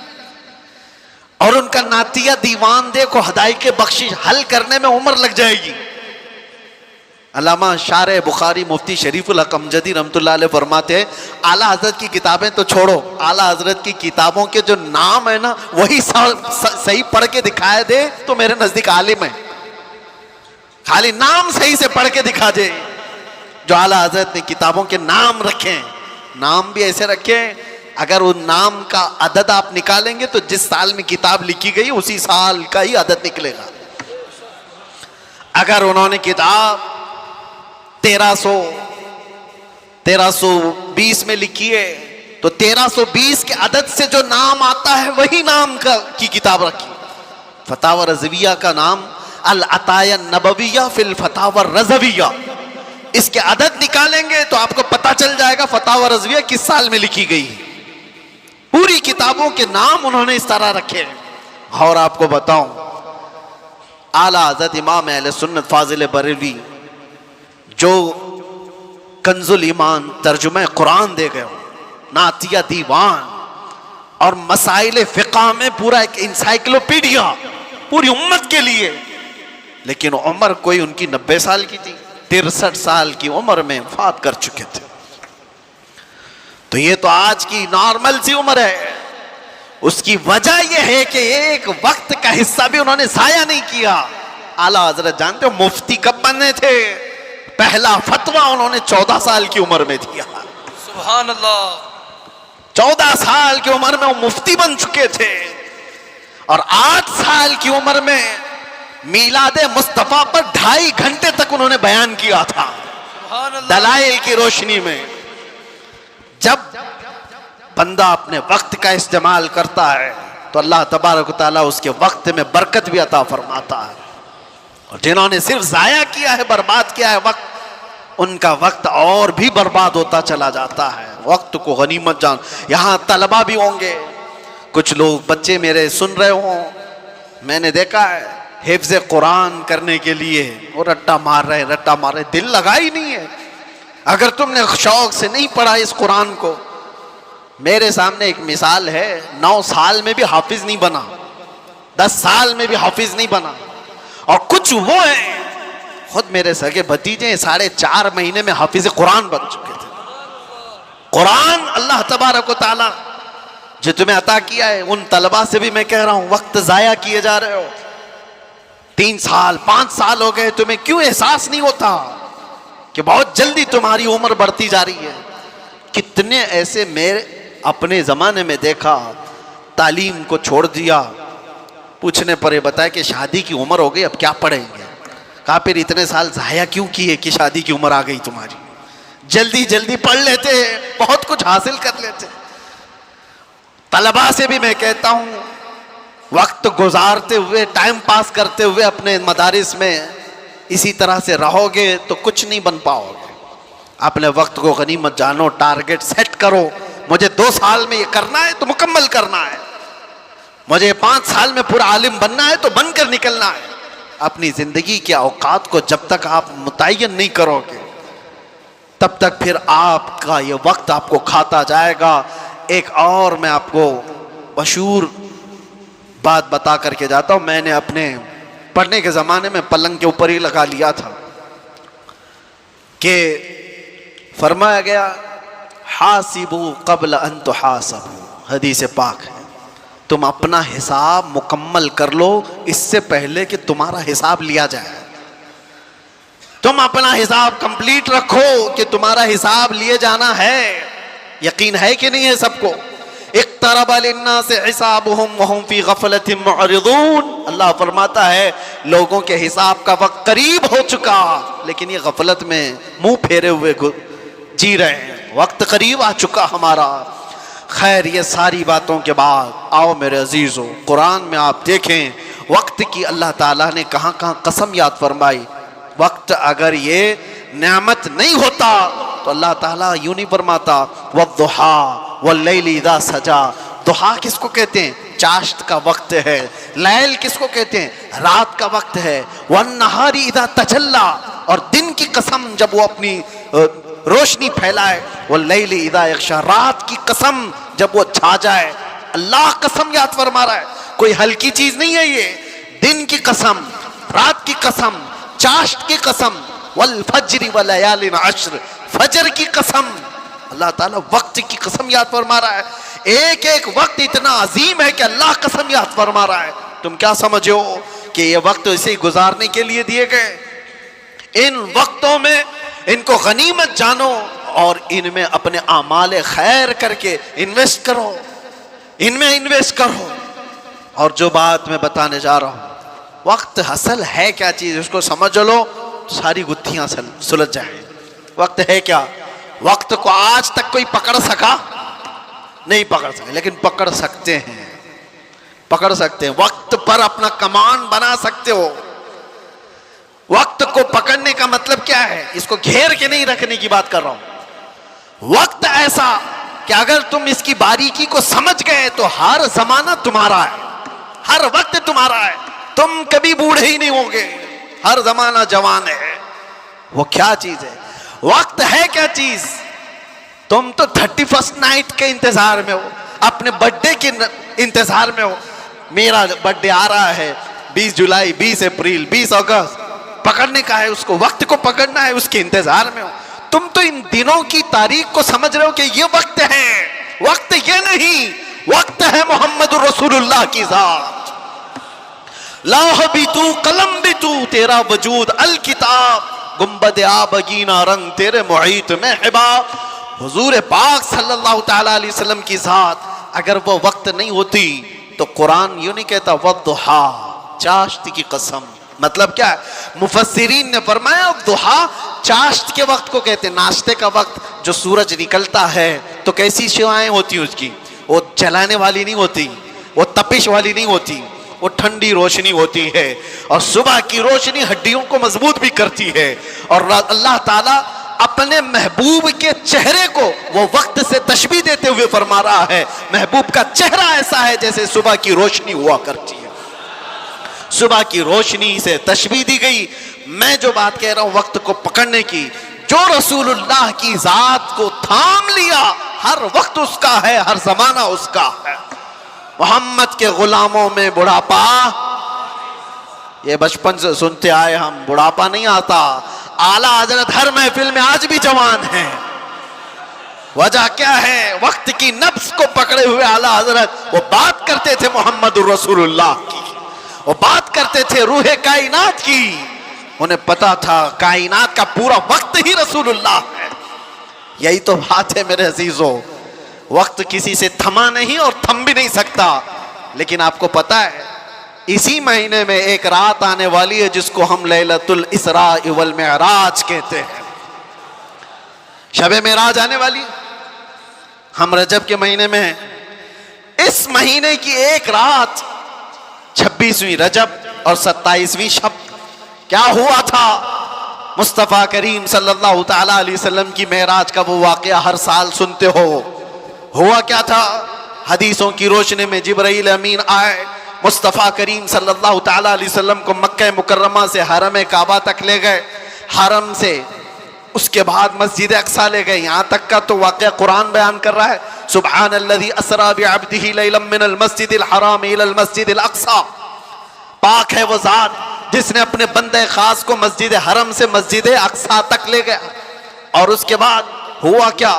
और उनका नातिया दीवान देखो, हदायके बख्शिश हल करने में उम्र लग जाएगी। अल्लामा शारे बुखारी मुफ्ती शरीफुल हक अमजदी रहमतुल्लाह अलैह फरमाते हैं, आला हजरत की किताबें तो छोड़ो, आला हजरत की किताबों के जो नाम है ना, वही सही पढ़ के दिखाए दे तो मेरे नजदीक आलिम है। खाली नाम सही से पढ़ के दिखा दे। जो आला हजरत ने किताबों के नाम रखे, नाम भी ऐसे रखे, अगर उन नाम का अदद आप निकालेंगे तो जिस साल में किताब लिखी गई उसी साल का ही अदद निकलेगा। अगर उन्होंने किताब 1320 में लिखी है तो 1320 के अदद से जो नाम आता है वही नाम की किताब रखी। फतावा रज़विया का नाम अल अताया नबविया फिल फतावा रज़विया, इसके अदद निकालेंगे तो आपको पता चल जाएगा फतावा रज़विया किस साल में लिखी गई। पूरी किताबों के नाम उन्होंने इस तरह रखे हैं। और आपको बताऊं, आला हज़रत इमाम अहले सुन्नत फाजिल बरेलवी जो कंजुल ईमान तर्जुमा कुरान दे गए, नातिया दीवान और मसाइल फिक़ा में पूरा एक इंसाइक्लोपीडिया पूरी उम्मत के लिए। लेकिन उम्र कोई उनकी 90 साल की थी, 63 साल की उम्र में वफात कर चुके थे। तो ये तो आज की नॉर्मल सी उम्र है। उसकी वजह यह है कि एक वक्त का हिस्सा भी उन्होंने जाया नहीं किया। आला हजरत जानते हो मुफ्ती कब बने थे? पहला फतवा उन्होंने 14 साल की उम्र में दिया। सुभान अल्लाह। 14 साल की उम्र में वो मुफ्ती बन चुके थे और 8 साल की उम्र में मीलादे मुस्तफा पर 2.5 घंटे तक उन्होंने बयान किया था दलाइल की रोशनी में। जब बंदा अपने वक्त का इस्तेमाल करता है तो अल्लाह तबारक व तआला उसके वक्त में बरकत भी अता फरमाता है। और जिन्होंने सिर्फ जाया किया है, बर्बाद किया है वक्त, उनका वक्त और भी बर्बाद होता चला जाता है। वक्त को गनीमत जान। यहाँ तलबा भी होंगे, कुछ लोग बच्चे मेरे सुन रहे हों, मैंने देखा है हिफ्ज़ कुरान करने के लिए वो रट्टा मार रहे, दिल लगा ही नहीं है। अगर तुमने शौक से नहीं पढ़ा इस कुरान को, मेरे सामने एक मिसाल है, 9 साल में भी हाफिज नहीं बना, 10 साल में भी हाफिज नहीं बना। और कुछ वो है, खुद मेरे सगे भतीजे 4.5 महीने में हाफिज कुरान बन चुके थे। कुरान अल्लाह तबारक व तआला जो तुम्हें अता किया है, उन तलबा से भी मैं कह रहा हूं वक्त जाया किए जा रहे हो। 3 साल 5 साल हो गए, तुम्हें क्यों एहसास नहीं होता कि बहुत जल्दी तुम्हारी उम्र बढ़ती जा रही है? कितने ऐसे मेरे अपने ज़माने में देखा, तालीम को छोड़ दिया, पूछने पर ये बताया कि शादी की उम्र हो गई, अब क्या पढ़ेंगे। कहा फिर इतने साल ज़ाया क्यों किए कि शादी की उम्र आ गई तुम्हारी? जल्दी जल्दी पढ़ लेते, बहुत कुछ हासिल कर लेते। तलबा से भी मैं कहता हूँ वक्त गुजारते हुए, टाइम पास करते हुए अपने मदारिस में इसी तरह से रहोगे तो कुछ नहीं बन पाओगे। अपने वक्त को गनीमत जानो, टारगेट सेट करो। मुझे 2 साल में ये करना है तो मुकम्मल करना है, मुझे 5 साल में पूरा आलिम बनना है तो बनकर निकलना है। अपनी जिंदगी के औकात को जब तक आप मुतय्यन नहीं करोगे तब तक फिर आपका ये वक्त आपको खाता जाएगा। एक और मैं आपको मशहूर बात बता करके जाता हूँ। मैंने अपने पढ़ने के ज़माने में पलंग के ऊपर ही लगा लिया था कि फरमाया गया हासिबू क़ब्ल अन तुहासबू, हदीस पाक है, तुम अपना हिसाब मुकम्मल कर लो इससे पहले कि तुम्हारा हिसाब लिया जाए। तुम अपना हिसाब कंप्लीट रखो कि तुम्हारा हिसाब लिए जाना है। यकीन है कि नहीं है सबको? इक़्तरब लिन्नास हिसाबुहुम वहुम फी गफ़लतिन मुअरिदून। अल्लाह फरमाता है लोगों के हिसाब का वक्त करीब हो चुका, लेकिन ये गफलत में मुंह फेरे हुए जी रहे हैं। वक्त करीब आ चुका हमारा। खैर, ये सारी बातों के बाद आओ मेरे अजीज़ों, कुरान में आप देखें वक्त की अल्लाह ताला ने कहाँ कहाँ कसम याद फरमाई। वक्त अगर ये नेमत नहीं होता तो अल्लाह ताला यूं नहीं फरमाता वद्दुहा वल्लैलि इज़ा सजा। दुहा किसको कहते हैं? चाश्त का वक्त है। लैल किसको कहते हैं? रात का वक्त है। वन्नहारी इज़ा तजल्ला, और दिन की कसम जब वो अपनी रोशनी फैलाए। वल्लैलि इज़ा यग़शा, रात की कसम जब वो छा जाए। अल्लाह कसम याद फरमा रहा है, कोई हल्की चीज नहीं है ये। दिन की कसम, रात की कसम, चाश्त की कसम, वल फज्र व लयालिन अश्र, फजर की कसम। अल्लाह ताला वक्त की कसम याद फरमा रहा है। एक एक वक्त इतना अजीम है कि अल्लाह कसम याद फरमा रहा है। तुम क्या समझो कि ये वक्त इसे गुजारने के लिए दिए गए? इन वक्तों में इनको गनीमत जानो और इनमें अपने आमाल खैर करके इन्वेस्ट करो, इनमें इन्वेस्ट करो। और जो बात मैं बताने जा रहा हूं, वक्त असल है क्या चीज, उसको समझ लो, सारी गुत्थियां सुलझ जाए। वक्त है क्या? वक्त को आज तक कोई पकड़ सका नहीं? पकड़ सके, लेकिन पकड़ सकते हैं, पकड़ सकते हैं। वक्त पर अपना कमान बना सकते हो। वक्त को पकड़ने का मतलब क्या है? इसको घेर के नहीं रखने की बात कर रहा हूं। वक्त ऐसा कि अगर तुम इसकी बारीकी को समझ गए तो हर जमाना तुम्हारा है, हर वक्त तुम्हारा है। तुम कभी बूढ़े ही नहीं होगे, हर जमाना जवान है। वो क्या चीज है? वक्त है क्या चीज? तुम तो 31st नाइट के इंतजार में हो, अपने बर्थडे के इंतजार में हो। मेरा बर्थडे आ रहा है 20 जुलाई, 20 अप्रैल, 20 अगस्त, पकड़ने का है उसको, वक्त को पकड़ना है, उसके इंतजार में हो। तुम तो इन दिनों की तारीख को समझ रहे हो कि ये वक्त है। वक्त ये नहीं, वक्त है मोहम्मद रसूलुल्लाह की जात। लौह भी तू, कलम भी तू, तेरा वजूद अल किताब, गुंबद आबगीना रंग तेरे मुहीत में हिबाब। हुजूर पाक सल्लल्लाहु तआला अलैहि वसल्लम की जात अगर वो वक्त नहीं होती तो कुरान यूं नहीं कहता वद्दुहा, चाश्त की कसम। मतलब क्या है? मुफस्सिरीन ने फरमाया दुहा चाश्त के वक्त को कहते, नाश्ते का वक्त जो सूरज निकलता है तो कैसी शिवाएं होती उसकी, वो जलाने वाली नहीं होती, वो तपिश वाली नहीं होती, वो ठंडी रोशनी होती है। और सुबह की रोशनी हड्डियों को मजबूत भी करती है। और अल्लाह ताला अपने महबूब के चेहरे को वो वक्त से तशबीह देते हुए फरमा रहा है, महबूब का चेहरा ऐसा है जैसे सुबह की रोशनी हुआ करती है। सुबह की रोशनी से तशबीह दी गई। मैं जो बात कह रहा हूं वक्त को पकड़ने की, जो रसूलुल्लाह की जात को थाम लिया, हर वक्त उसका है, हर जमाना उसका है। मोहम्मद के गुलामों में बुढ़ापा, ये बचपन से सुनते आए हम, बुढ़ापा नहीं आता। आला हजरत हर महफिल में आज भी जवान है। वजह क्या है? वक्त की नफ्स को पकड़े हुए आला हजरत वो बात करते थे मोहम्मद रसूलुल्लाह की, वो बात करते थे रूहे कायनात की। उन्हें पता था कायनात का पूरा वक्त ही रसूलुल्लाह है। यही तो बात है मेरे अजीजों, वक्त किसी से थमा नहीं और थम भी नहीं सकता। लेकिन आपको पता है इसी महीने में एक रात आने वाली है जिसको हम लैलतुल इसरा वल मिअराज कहते हैं। शबे मेराज आने वाली, हम रजब के महीने में हैं। इस महीने की एक रात 26वीं रजब और 27वीं शब क्या हुआ था? मुस्तफ़ा करीम सल्लल्लाहु तआला अलैहि वसल्लम की मेराज का वो वाक़या हर साल सुनते हो। हुआ क्या था? हदीसों की रोशनी में जिब्राइल अमीन आए, मुस्तफ़ा करीम सल्लल्लाहु तआला अलैहि वसल्लम को मक्का मुकर्रमा से हरम काबा तक ले गए, हरम से उसके बाद मस्जिद अक्सा ले गए। यहाँ तक का तो वाक़या कुरान बयान कर रहा है, सुब्हानल्लज़ी अस्रा बिअब्दिही लैलन मिनल मस्जिदिल हराम इलल मस्जिदिल अक्सा। पाक है वो ज़ात जिसने अपने बंदे खास को मस्जिद हरम से मस्जिद अक्सा तक ले गया। और उसके बाद हुआ क्या?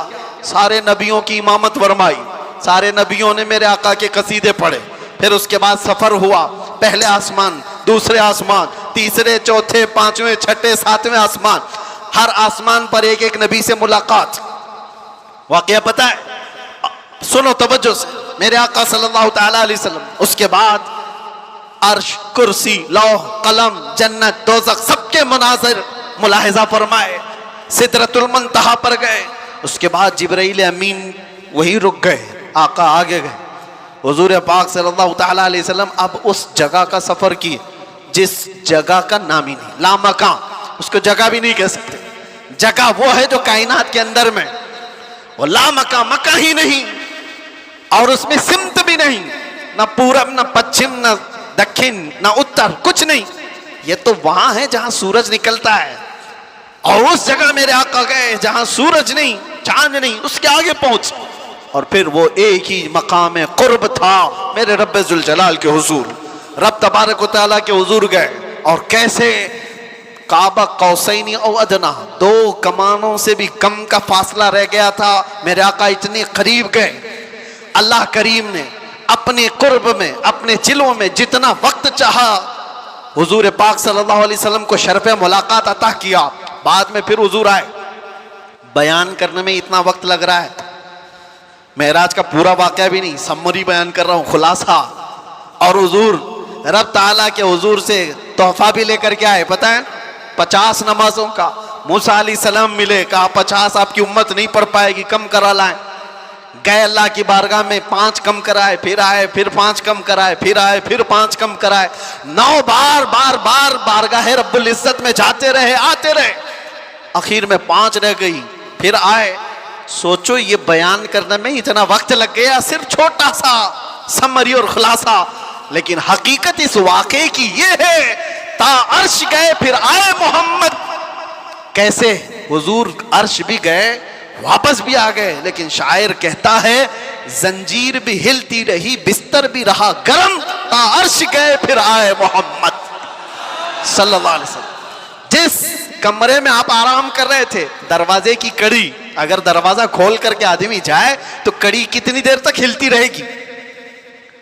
सारे नबियों की इमामत फरमाई, सारे नबियों ने मेरे आका के कसीदे पढ़े। फिर उसके बाद सफर हुआ, पहले आसमान, दूसरे आसमान, तीसरे, चौथे, पांचवें, छठे, सातवें आसमान। हर आसमान पर एक एक नबी से मुलाकात। वाकया पता है? सुनो तवज्जो से, मेरे आका सल्लल्लाहु तआला अलैहि वसल्लम उसके बाद अर्श, कुर्सी, लौह, कलम, जन्नत, दोज़ख सबके मनाज़िर मुलाहिज़ा फरमाए। सिदरतुल मुंतहा पर गए। उसके बाद जिब्राइल अमीन वहीं रुक गए, आका आगे गए। हुजूर पाक सल्लल्लाहु तआला अलैहि वसल्लम अब उस जगह का सफर किए जिस जगह का नाम ही नहीं, लामकां, उसको जगह भी नहीं कह सकते। जगह वो है जो कायनात के अंदर में, वो लामकां, मका ही नहीं, और उसमें सिमत भी नहीं, ना पूरब, ना पश्चिम, ना दक्षिण, ना उत्तर, कुछ नहीं। ये तो वहां है जहां सूरज निकलता है। और उस जगह मेरे आका गए जहां सूरज नहीं, चांद नहीं, उसके आगे पहुंच। और फिर वो एक ही मकाम कुर्ब था मेरे रब्बे जुल जलाल के हुजूर, रब तबारक व तआला के हुजूर गए। और कैसे? काबा कौसैनी औ अदना, दो कमानों से भी कम का फासला रह गया था। मेरे आका इतने करीब गए, अल्लाह करीम ने अपने कुर्ब में, अपने जिलों में जितना वक्त चाहा हुजूर पाक सल्लल्लाहु अलैहि वसल्लम को शरफ़े मुलाकात अता किया। बाद में फिर हुजूर आए। बयान करने में इतना वक्त लग रहा है, मेराज का पूरा वाक़या भी नहीं, समरी बयान कर रहा हूँ, खुलासा। और हुजूर रब ताला के हुजूर से तोहफा भी लेकर के आए, पता है? 50 नमाजों का। मूसा अलैहिस्सलाम मिले, कहा 50 आपकी उम्मत नहीं पढ़ पाएगी, कम करा लाएं। गए अल्लाह की बारगाह में, 5 कम कराए, फिर आए, फिर 5 कम कराए, फिर आए, फिर 5 कम कराए। 9 बार बार बार बारगाह रब्बुल इज्जत में जाते रहे, आते रहे। आखिर में 5 रह गई, फिर आए। सोचो ये बयान करने में इतना वक्त लग गया, सिर्फ छोटा सा समरी और खुलासा। लेकिन हकीकत इस वाक़े की ये है, ता अर्श गए फिर आए मोहम्मद, कैसे हुजूर अर्श भी गए, वापस भी आ गए, लेकिन शायर कहता है जंजीर भी हिलती रही, बिस्तर भी रहा गरम, ता अर्श गए फिर आए मोहम्मद सल्लल्लाहु अलैहि वसल्लम। जिस कमरे में आप आराम कर रहे थे, दरवाजे की कड़ी, अगर दरवाजा खोल करके आदमी जाए तो कड़ी कितनी देर तक हिलती रहेगी?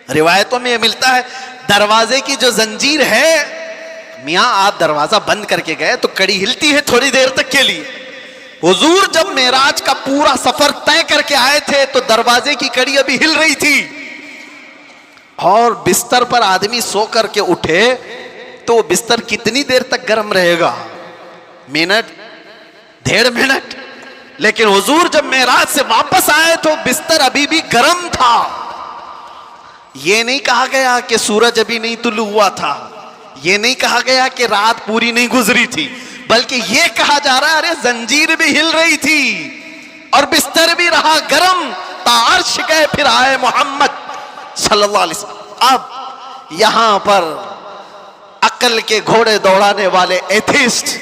रिवायतों में यह मिलता है दरवाजे की जो जंजीर है, मियां आप दरवाजा बंद करके गए तो कड़ी हिलती है थोड़ी देर तक के लिए। हुजूर जब मेराज का पूरा सफर तय करके आए थे तो दरवाजे की कड़ी अभी हिल रही थी, और बिस्तर पर आदमी सो करके उठे तो बिस्तर कितनी देर तक गर्म रहेगा? Minute, 1.5 minute. लेकिन हुजूर जब मेराज से वापस आए तो बिस्तर अभी भी गर्म था। यह नहीं कहा गया कि सूरज अभी नहीं तुलू हुआ था, यह नहीं कहा गया कि रात पूरी नहीं गुजरी थी, बल्कि यह कहा जा रहा है अरे जंजीर भी हिल रही थी और बिस्तर भी रहा गर्म, तार्श गए फिर आए मोहम्मद सल्लल्लाहु अलैहि वसल्लम। अब यहां पर अकल के घोड़े दौड़ाने वाले एथिस्ट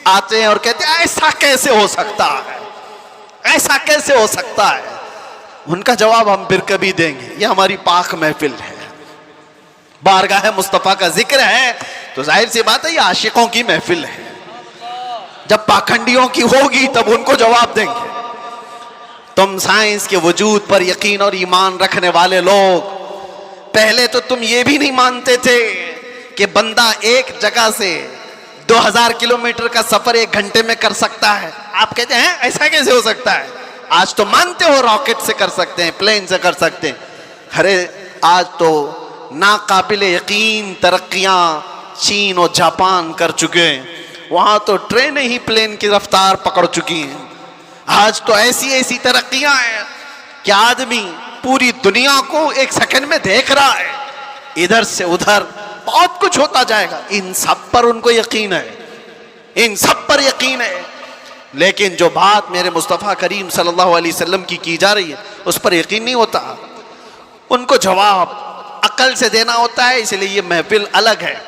आते हैं और कहते हैं ऐसा कैसे हो सकता है, ऐसा कैसे हो सकता है? उनका जवाब हम फिर कभी देंगे, ये हमारी पाक महफिल है, बारगाह मुस्तफा का जिक्र है, तो जाहिर सी बात है ये आशिकों की महफिल है। जब पाखंडियों की होगी तब उनको जवाब देंगे। तुम साइंस के वजूद पर यकीन और ईमान रखने वाले लोग, पहले तो तुम ये भी नहीं मानते थे कि बंदा एक जगह से 2000 किलोमीटर का सफर 1 घंटे में कर सकता है। आप कहते हैं ऐसा कैसे हो सकता है? आज तो मानते हो रॉकेट से कर सकते हैं, प्लेन से कर सकते हैं। अरे आज तो नाकाबिल यकीन तरक्कियां चीन और जापान कर चुके हैं, वहां तो ट्रेनें ही प्लेन की रफ्तार पकड़ चुकी हैं। आज तो ऐसी ऐसी तरक्कियां हैं कि आदमी पूरी दुनिया को 1 सेकंड में देख रहा है, इधर से उधर बहुत कुछ होता जाएगा। इन सब पर उनको यकीन है, इन सब पर यकीन है, लेकिन जो बात मेरे मुस्तफ़ा करीम सल्लल्लाहु अलैहि वसल्लम की जा रही है उस पर यकीन नहीं होता। उनको जवाब अकल से देना होता है, इसलिए ये महफिल अलग है,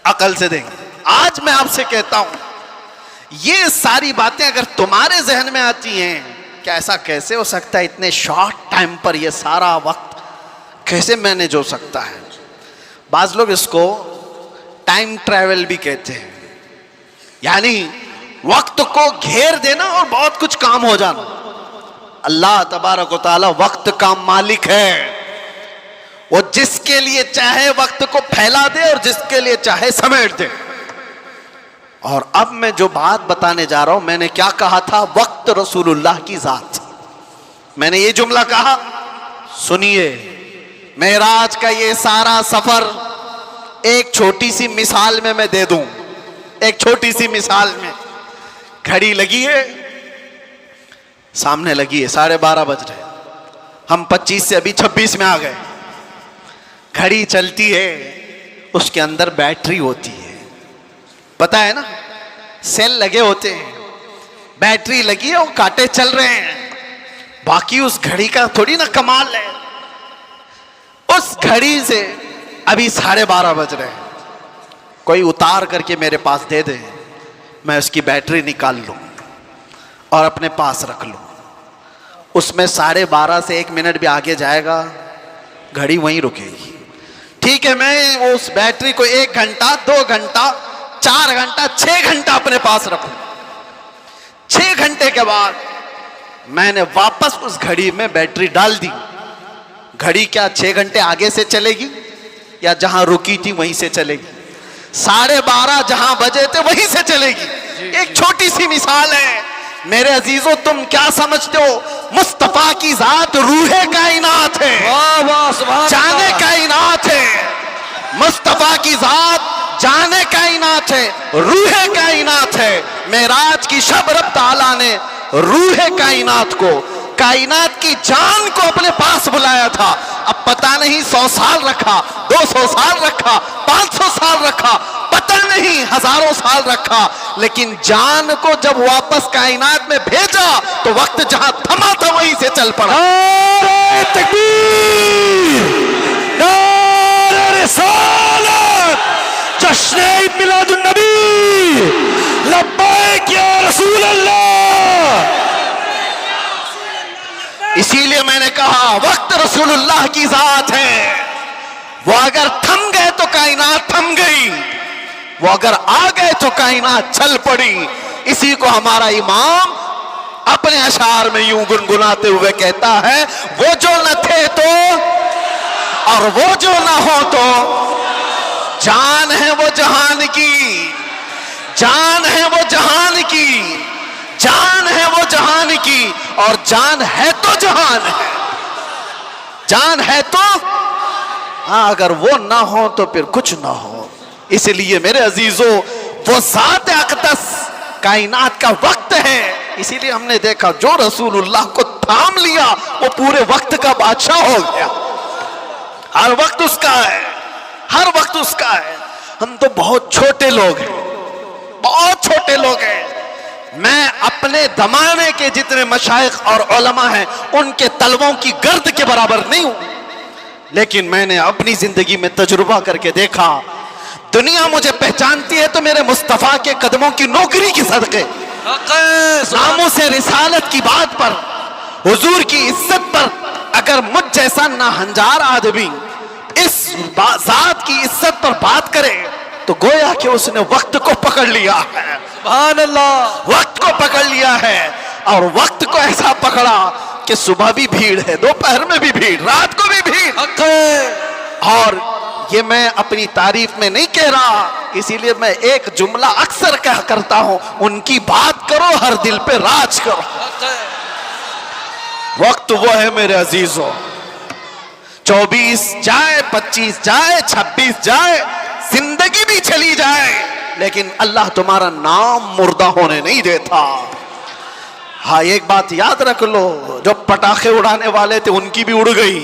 अकल से देंगे। आज मैं आपसे कहता हूं ये सारी बातें अगर तुम्हारे जहन में आती हैं कि ऐसा कैसे हो सकता है, इतने शॉर्ट टाइम पर ये सारा वक्त कैसे मैनेज हो सकता है। बाज लोग इसको टाइम ट्रैवल भी कहते हैं, यानी वक्त को घेर देना और बहुत कुछ काम हो जाना। अल्लाह तबारक व तआला वक्त का मालिक है, वो जिसके लिए चाहे वक्त को फैला दे और जिसके लिए चाहे समेट दे। और अब मैं जो बात बताने जा रहा हूं, मैंने क्या कहा था? वक्त रसूलुल्लाह की जात। मैंने ये जुमला कहा, सुनिए, मेराज का ये सारा सफर एक छोटी सी मिसाल में मैं दे दूं, एक छोटी सी मिसाल में। घड़ी लगी है, सामने लगी है, 12:30 बज रहे, हम 25 से अभी 26 में आ गए। घड़ी चलती है, उसके अंदर बैटरी होती है, पता है ना, सेल लगे होते हैं, बैटरी लगी है और कांटे चल रहे हैं। बाकी उस घड़ी का थोड़ी ना कमाल है। उस घड़ी से अभी 12:30 बज रहे हैं, कोई उतार करके मेरे पास दे दे, मैं उसकी बैटरी निकाल लूं और अपने पास रख लूं। उसमें 12:30 से 1 मिनट भी आगे जाएगा, घड़ी वहीं रुकेगी। ठीक है, मैं उस बैटरी को 1 घंटा, 2 घंटा, 4 घंटा, 6 घंटा अपने पास रखूं। 6 घंटे के बाद मैंने वापस उस घड़ी में बैटरी डाल दी। घड़ी क्या 6 घंटे आगे से चलेगी या जहां रुकी थी वहीं से चलेगी? 12:30 जहां बजे थे वहीं से चलेगी। एक छोटी सी मिसाल है मेरे अजीजों, तुम क्या समझते हो? मुस्तफा की जात रूहे कायनात है, जाने कायनात है। मुस्तफा की जात जाने कायनात है, रूहे कायनात है। मेराज की शब रब ताला ने रूहे कायनात को, कायनात की जान को अपने पास बुलाया था। अब पता नहीं 100 साल रखा, 200 साल रखा, 500 साल रखा, पता नहीं हजारों साल रखा, लेकिन जान को जब वापस कायनात में भेजा तो वक्त जहां थमा था वहीं से चल पड़ा। नारे तकबीर, नारे रिसालत, जश्न ईद मिलादुन नबी, लब्बैक इसीलिए मैंने कहा वक्त रसूलुल्लाह की जात है। वो अगर थम गए तो कायनात थम गई, वो अगर आ गए तो कायनात चल पड़ी। इसी को हमारा इमाम अपने अशार में यूं गुनगुनाते हुए कहता है, वो जो न थे तो और वो जो ना हो तो, जान है वो जहान की, जान है वो जहान की, जान है वो जहान की, और जान है तो जहान है, जान है तो। हाँ, अगर वो ना हो तो फिर कुछ ना हो। इसलिए मेरे अजीजों, वो ज़ात अक़दस कायनात का वक्त है। इसीलिए हमने देखा जो रसूलुल्लाह को थाम लिया वो पूरे वक्त का बादशाह हो गया। हर वक्त उसका है, हर वक्त उसका है। हम तो बहुत छोटे लोग हैं, बहुत छोटे लोग हैं। मैं अपने जमाने के जितने मशाइख और उलमा हैं उनके तलवों की गर्द के बराबर नहीं हूं, लेकिन मैंने अपनी जिंदगी में तजुर्बा करके देखा, दुनिया मुझे पहचानती है तो मेरे मुस्तफा के कदमों की नौकरी की सदके, नामों से रिसालत की बात पर, हुजूर की इज्जत पर अगर मुझ जैसा नाहंजार आदमी इस जात की इज्जत पर बात करे तो गोया कि उसने वक्त को पकड़ लिया है। सुभान अल्लाह, वक्त को पकड़ लिया है। और वक्त को ऐसा पकड़ा कि सुबह भी भीड़ है, दोपहर में भी भीड़, रात को भी भीड़। और ये मैं अपनी तारीफ में नहीं कह रहा, इसीलिए मैं एक जुमला अक्सर कह करता हूं, उनकी बात करो हर दिल पे राज करो। वक्त वो है मेरे अजीजों, 24 जाए, 25 जाए, 26 जाए, जिंदगी भी चली जाए, लेकिन अल्लाह तुम्हारा नाम मुर्दा होने नहीं देता। हाँ, एक बात याद रख लो, जो पटाखे उड़ाने वाले थे उनकी भी उड़ गई,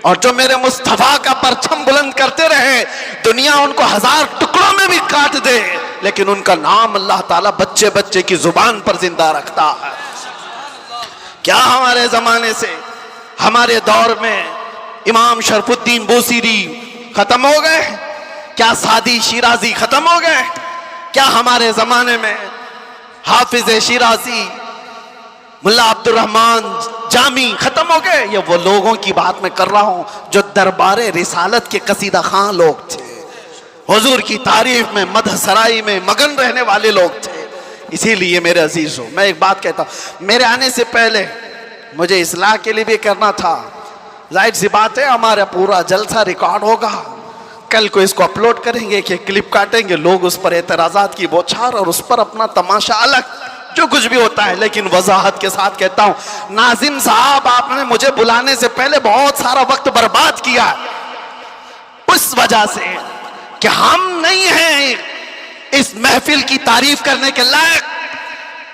और जो मेरे मुस्तफा का परचम बुलंद करते रहे, दुनिया उनको 1000 टुकड़ों में भी काट दे, लेकिन उनका नाम अल्लाह ताला बच्चे बच्चे की जुबान पर जिंदा रखता है। क्या हमारे जमाने से, हमारे दौर में इमाम शरफुद्दीन बूसीरी खत्म हो गए? क्या सादी शिराजी खत्म हो गए? क्या हमारे जमाने में हाफिज शिराजी, मुल्ला अब्दुल रहमान जामी खत्म हो गए? ये वो लोगों की बात मैं कर रहा हूं जो दरबारे रिसालत के कसीदा खां लोग थे, हुजूर की तारीफ में, मदह सराई में मगन रहने वाले लोग थे। इसीलिए मेरे अजीजों, मैं एक बात कहता हूं, मेरे आने से पहले मुझे इस्लाह के लिए भी करना था। जाहिर सी बात है, हमारा पूरा जलसा रिकॉर्ड होगा, कल को इसको अपलोड करेंगे कि क्लिप काटेंगे, लोग उस पर एतराज़ात की बौछार और उस पर अपना तमाशा अलग, जो कुछ भी होता है। लेकिन वजाहत के साथ कहता हूं, नाजिम साहब, आपने मुझे बुलाने से पहले बहुत सारा वक्त बर्बाद किया उस वजह से कि हम नहीं हैं इस महफिल की तारीफ करने के लायक।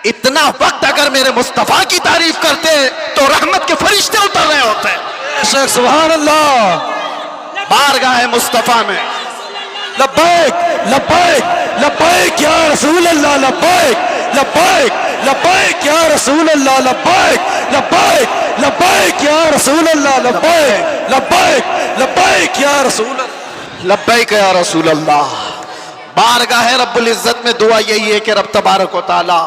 इतना वक्त अगर मेरे मुस्तफा की तारीफ करते तो रहमत के फरिश्ते उतर रहे होते। सुभान अल्लाह, बारगाह मुस्तफा में लब्बैक लब्बैक लब्बैक या रसूल अल्लाह, लब्बैक लब्बैक लब्बैक या रसूल अल्लाह, लब्बैक लब्बैक लब्बैक या रसूल अल्लाह, लब्बैक लब्बैक लब्बैक या रसूल अल्लाह, लब्बैक या रसूल अल्लाह। बारगाह रब्बुल इज्जत में दुआ यही है कि रब तबारक व तआला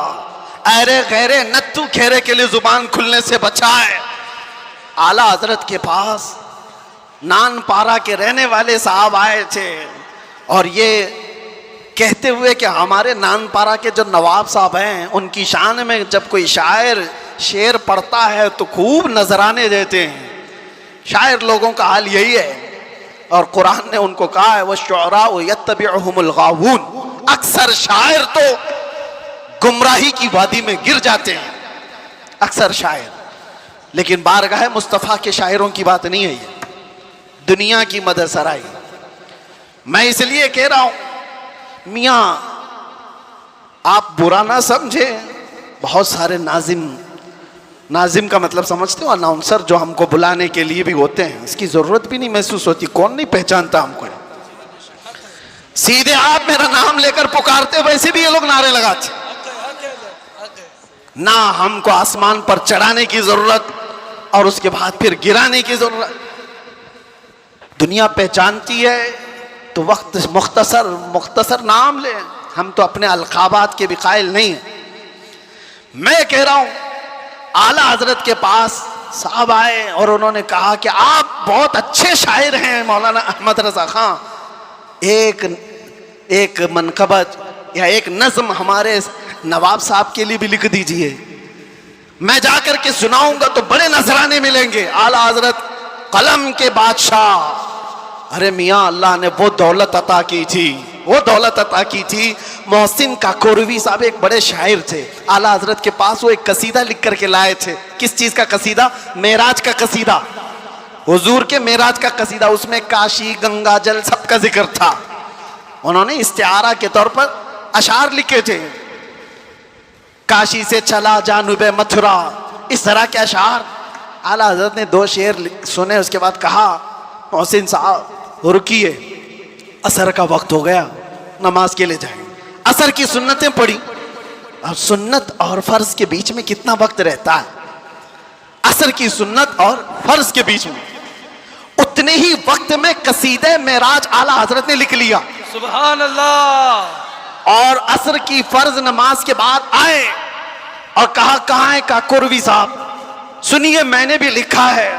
ऐरे गैरे नत्थु खेरे के लिए जुबान खुलने से बचाए। आला हजरत के पास नानपारा के रहने वाले साहब आए थे और ये कहते हुए कि हमारे नानपारा के जो नवाब साहब हैं उनकी शान में जब कोई शायर शेर पढ़ता है तो खूब नजराने देते हैं। शायर लोगों का हाल यही है, और कुरान ने उनको कहा है, वश्शुअरा यत्तबिउहुमुल गावून, अक्सर शायर तो गुमराही की वादी में गिर जाते हैं, अक्सर शायर। लेकिन बारगाह मुस्तफ़ा के शायरों की बात नहीं है ये, दुनिया की मदद सराई। मैं इसलिए कह रहा हूं, मियाँ आप बुरा ना समझे, बहुत सारे नाजिम का मतलब समझते हो, अनाउंसर जो हमको बुलाने के लिए भी होते हैं, इसकी जरूरत भी नहीं महसूस होती, कौन नहीं पहचानता हमको। सीधे आप मेरा नाम लेकर पुकारते, वैसे भी ये लोग नारे लगाते। ना हमको आसमान पर चढ़ाने की जरूरत और उसके बाद फिर गिराने की जरूरत। दुनिया पहचानती है तो वक्त मुख्तसर नाम ले, हम तो अपने अलकाबात के भी कायल नहीं हैं। मैं कह रहा हूं, आला हजरत के पास साहब आए और उन्होंने कहा कि आप बहुत अच्छे शायर हैं मौलाना अहमद रजा खां, एक मनकबत या एक नज्म हमारे नवाब साहब के लिए भी लिख दीजिए, मैं जाकर के सुनाऊंगा तो बड़े नजराने मिलेंगे। आला हजरत कलम के बादशाह। अरे मियाँ, अल्लाह ने वो दौलत अता की थी, वो दौलत अता की थी। मोहसिन काकोरवी साहब एक बड़े शायर थे, आला हजरत के पास वो एक कसीदा लिख करके लाए थे। किस चीज का कसीदा? मेराज का कसीदा, हुजूर के मेराज का कसीदा। उसमें काशी, गंगा जल सबका जिक्र था। उन्होंने इस्तिआरा के तौर पर अशार लिखे थे, काशी से चला जानुबे मथुरा, इस तरह के अशार। आला हजरत ने 2 शेर सुने, उसके बाद कहा मोहसिन साहब रुकिए, असर का वक्त हो गया, नमाज के लिए जाएंगे। असर की सुन्नतें पढ़ी। अब सुन्नत और फर्ज के बीच में कितना वक्त रहता है? असर की सुन्नत और फर्ज के बीच में उतने ही वक्त में कसीदे मेराज आला हजरत ने लिख लिया। सुभान अल्लाह। और असर की फर्ज नमाज के बाद आए और कहा कहाँ है काकोरवी साहब, सुनिए मैंने भी लिखा है।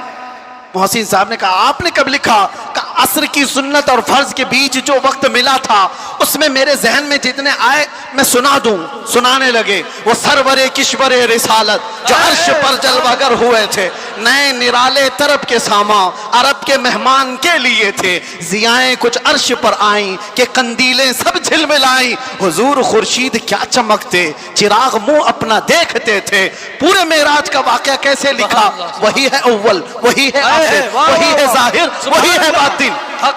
मोहसिन साहब ने कहा आपने कब लिखा? कहा असर की सुन्नत और फर्ज के बीच जो वक्त मिला था उसमें मेरे जहन में जितने आए मैं सुना दूं। सुनाने लगे। वो सरवरे किश्वरे रिसालत जो अर्श पर जलवागर हुए थे, नए निराले तरफ के सामा अरब के मेहमान के लिए थे। जियाएं कुछ अर्श पर आई कि कंदीलें सब झिलमिलाई। हुजूर खुर्शीद क्या चमकते, चिराग मुंह अपना देखते थे। पूरे मेराज का वाकया कैसे लिखा? वही है अव्वल, वही है आखिर, वही है जाहिर, वही है बातिन।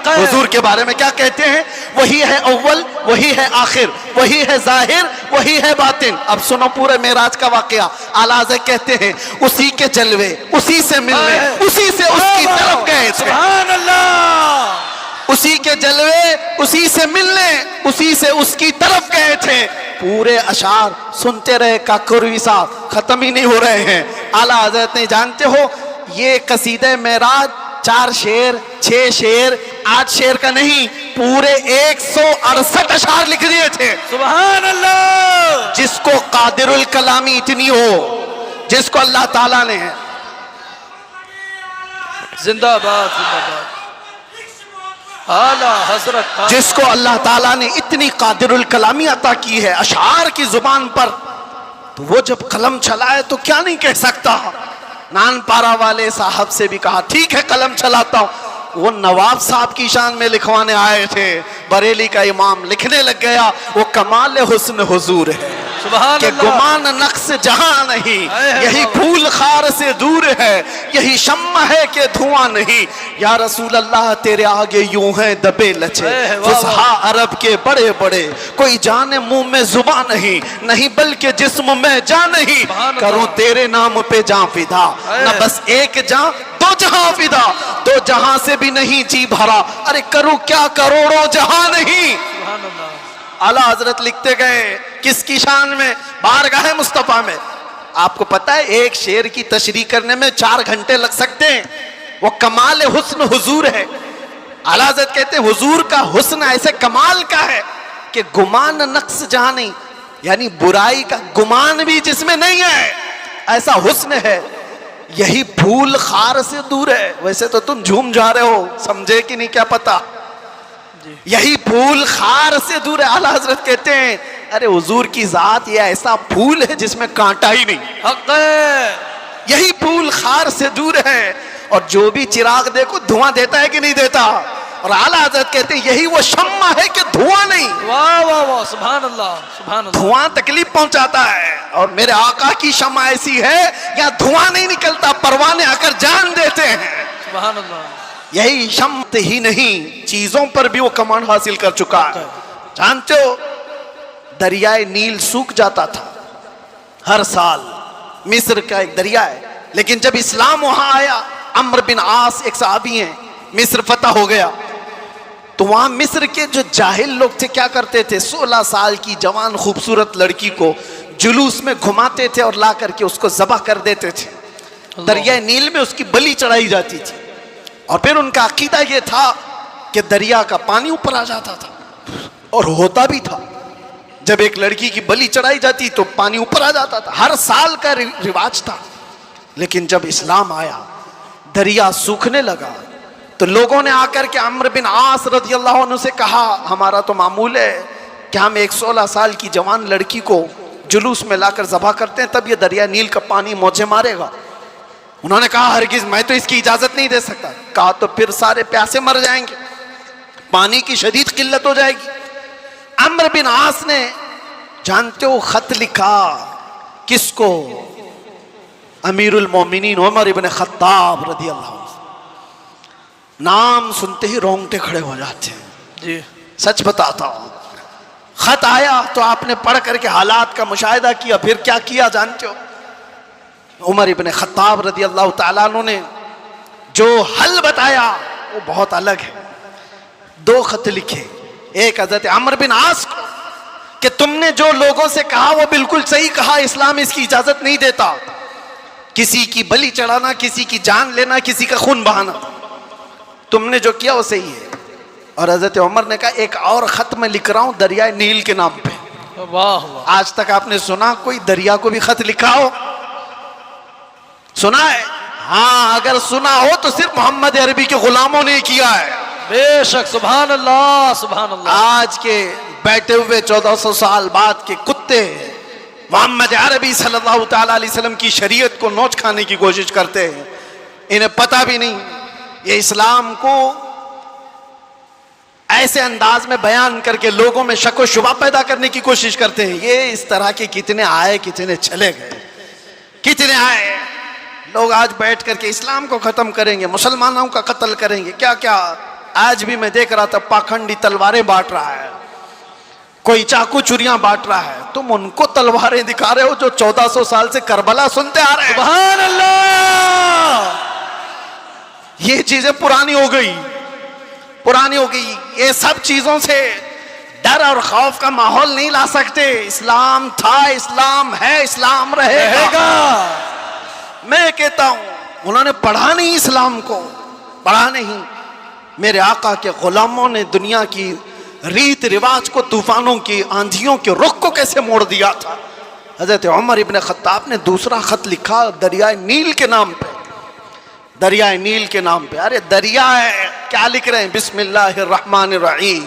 हुजूर के बारे में क्या कहते हैं? वही है अव्वल, वही है आखिर, वही है जाहिर, वही है बातिन। अब सुनो पूरे मेराज का वाकया। आला हज़रत कहते हैं उसी के जलवे, उसी से मिलने, उसी से उसकी तरफ गए थे। सुभान अल्लाह। उसी के जलवे, उसी से मिलने, उसी से उसकी तरफ गए थे। पूरे अशार सुनते रहे काकोरवी साहब, खत्म ही नहीं हो रहे हैं। आला हज़रत ने, जानते हो ये कसीदे मेराज 4 शेर, 6 शेर, 8 शेर का नहीं, पूरे 168 अशार लिख दिए थे। सुभान अल्लाह। जिसको कादिरुल कलामी इतनी हो, जिसको अल्लाह ताला ने, जिंदाबाद जिंदाबाद आला हजरत, जिसको अल्लाह ताला ने इतनी कादिरुल कलामी अता की है अशार की जुबान पर, तो वो जब कलम चलाए तो क्या नहीं कह सकता। नानपारा वाले साहब से भी कहा ठीक है कलम चलाता हूं। वो नवाब साहब की शान में लिखवाने आए थे, बरेली का इमाम लिखने लग गया वो कमाल हुस्न हुजूर है कि गुमान नक्श जहां नहीं, यही फूल खार से दूर है, यही शम्मा है कि धुआं नहीं। या रसूल अल्लाह तेरे आगे यूं है दबे लचे फुसहा अरब के बड़े बड़े, कोई जाने मुंह में जुबान नहीं, नहीं बल्कि जिस्म में जान नहीं। करूं तेरे नाम पे जान फिदा, न बस एक जान दो जहां फिदा, 2 जहां से भी नहीं जी भरा, अरे करूं क्या करोड़ों जहां नहीं। आला हजरत लिखते गए किसकी शान में? बारगाह मुस्तफा में। आपको पता है एक शेर की तशरीह करने में 4 घंटे लग सकते हैं। वो कमाल हुस्न हुजूर है। आला हजरत कहते हैं हुजूर का हुस्न ऐसे कमाल का है कि गुमान नक्श जहां नहीं, यानी बुराई का गुमान भी जिसमें नहीं है, ऐसा हुस्न है। यही फूल खार से दूर है। वैसे तो तुम झूम जा रहे हो, समझे कि नहीं क्या पता। यही फूल खार से दूर है। आला हजरत कहते हैं अरे हुजूर की जात ये ऐसा फूल है जिसमें कांटा ही नहीं। हक है। यही फूल खार से दूर है। और जो भी चिराग देखो धुआं देता है कि नहीं देता। और आला हजरत कहते हैं यही वो शम्मा है कि धुआं नहीं। वाह वाह वाह, सुभान अल्लाह सुभान अल्लाह। धुआं तकलीफ पहुंचाता है और मेरे आका की शम्मा ऐसी है यहाँ धुआं नहीं निकलता, परवाने आकर जान देते हैं। सुभान अल्लाह। यही शम्त ही नहीं चीजों पर भी वो कमांड हासिल कर चुका है। जानते हो दरियाए नील सूख जाता था हर साल, मिस्र का एक दरिया है, लेकिन जब इस्लाम वहां आया, अम्र बिन आस एक सहाबी हैं, मिस्र फतह हो गया, तो वहां मिस्र के जो जाहिल लोग थे क्या करते थे, 16 साल की जवान खूबसूरत लड़की को जुलूस में घुमाते थे और ला करके उसको ज़बह कर देते थे। दरिया नील में उसकी बलि चढ़ाई जाती थी और फिर उनका अकीदा ये था कि दरिया का पानी ऊपर आ जाता था। और होता भी था, जब एक लड़की की बलि चढ़ाई जाती तो पानी ऊपर आ जाता था। हर साल का रिवाज था। लेकिन जब इस्लाम आया, दरिया सूखने लगा, तो लोगों ने आकर के अम्र बिन आस रज़ी अल्लाह अन्हु से कहा, हमारा तो मामूल है कि हम एक 16 साल की जवान लड़की को जुलूस में लाकर ज़बह करते हैं, तब ये दरिया नील का पानी मौजे मारेगा। उन्होंने कहा, हरगिज़ मैं तो इसकी इजाज़त नहीं दे सकता। कहा, तो फिर सारे प्यासे मर जाएंगे, पानी की शदीद किल्लत हो जाएगी। अम्र बिन आस ने, जानते हो, खत लिखा किसको? अमीरुल मोमिनीन उमर इब्न खत्ताब रज़ी अल्लाह अन्हु। नाम सुनते ही रोंगटे खड़े हो जाते हैं जी, सच बताता हूं। खत आया तो आपने पढ़ करके हालात का मुशाहिदा किया, फिर क्या किया जानते हो? उमर इब्न खत्ताब रज़ी अल्लाह तआला अन्हु ने जो हल बताया वो बहुत अलग है। 2 खत लिखे, एक हज़रत अम्र बिन आस को कि तुमने जो लोगों से कहा वो बिल्कुल सही कहा, इस्लाम इसकी इजाजत नहीं देता, किसी की बलि चढ़ाना, किसी की जान लेना, किसी का खून बहाना, तुमने जो किया वो सही है। और हजरत उमर ने कहा, एक और खत मैं लिख रहा हूं दरिया नील के नाम पे। वाह वाह। आज तक आपने सुना कोई दरिया को भी खत लिखा हो? सुना है? हाँ, अगर सुना हो तो सिर्फ मोहम्मद अरबी के गुलामों ने किया है। बेशक, सुभान अल्लाह सुभान अल्लाह। आज के बैठे हुए 1400 साल बाद के कुत्ते मोहम्मद अरबी सल्लल्लाहु तआला अलैहि वसल्लम की शरीयत को नोच खाने की कोशिश करते हैं। इन्हें पता भी नहीं, ये इस्लाम को ऐसे अंदाज में बयान करके लोगों में शक व शुबा पैदा करने की कोशिश करते हैं। ये इस तरह के कितने आए, कितने चले गए, कितने आए लोग आज बैठ करके इस्लाम को खत्म करेंगे, मुसलमानों का कत्ल करेंगे, क्या क्या। आज भी मैं देख रहा था पाखंडी तलवारें बांट रहा है, कोई चाकू चुरियां बांट रहा है। तुम उनको तलवारें दिखा रहे हो जो 1400 साल से करबला सुनते आ रहे हैं। सुभान अल्लाह। ये चीजें पुरानी हो गई, पुरानी हो गई। ये सब चीजों से डर और खौफ का माहौल नहीं ला सकते। इस्लाम था, इस्लाम है, इस्लाम रहेगा। मैं कहता हूं उन्होंने पढ़ा नहीं, इस्लाम को पढ़ा नहीं। मेरे आका के गुलामों ने दुनिया की रीत रिवाज को, तूफानों की, आंधियों के रुख को कैसे मोड़ दिया था। हजरत उमर इब्न खत्ताब ने दूसरा खत लिखा दरियाए नील के नाम पे, दरियाए नील के नाम पे। अरे दरिया है, क्या लिख रहे हैं? बिस्मिल्लाहिर्रहमानिर्रहीम।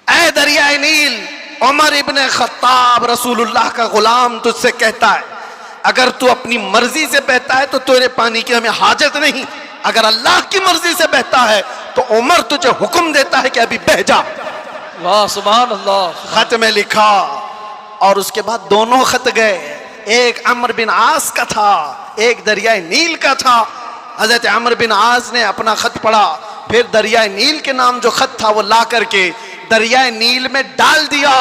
ऐ दरियाए नील, उमर इब्न खत्ताब रसूलुल्लाह का गुलाम तुझसे कहता है, अगर तू अपनी मर्जी से बहता है तो तेरे पानी की हमें हाजत नहीं, अगर अल्लाह की मर्जी से बहता है तो उमर तुझे हुक्म देता है कि अभी बह जा। वाह सुभान अल्लाह। खत में लिखा और उसके बाद दोनों खत गए, एक अम्र बिन आस का था, एक दरियाए नील का था। हजरत अम्र बिन आस ने अपना खत पढ़ा, फिर दरियाए नील के नाम जो खत था वो ला करके दरियाए नील में डाल दिया।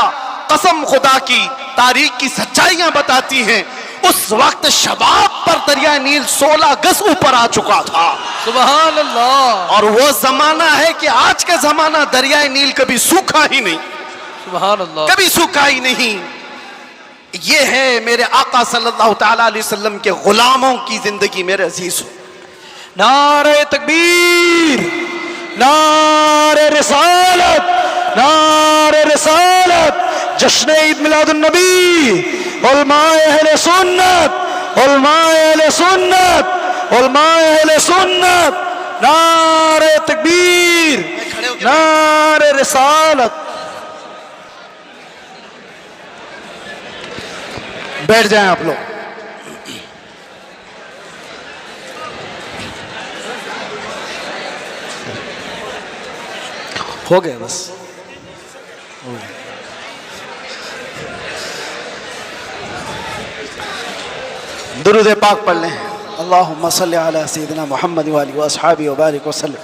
कसम खुदा की, तारीख की सच्चाइयां बताती हैं, उस वक्त शबाब पर दरिया नील 16 गज ऊपर आ चुका था। सुभान अल्लाह। और वो जमाना है कि आज का जमाना दरिया नील कभी सूखा ही नहीं, सुभान अल्लाह, कभी सूखा ही नहीं। ये है मेरे आका सल्लल्लाहु तआला अलैहि वसल्लम के गुलामों की जिंदगी। मेरे अजीज, नारे तकबीर, नारे रिसालत, नारे रिसालत, जश्न ईद मिलादुन नबी, उलमाए अहले सुन्नत, उलमाए अहले सुन्नत, उलमाए अहले सुन्नत, नारे तकबीर, नारे रिसालत। बैठ जाएं आप लोग। हो गए बस, दुरूद पाक पढ़ लें। अल्लाहुम्मा सल्लि अला सय्यिदिना मुहम्मद व आलिहि व अस्हाबिहि व बारिक वसल्लम।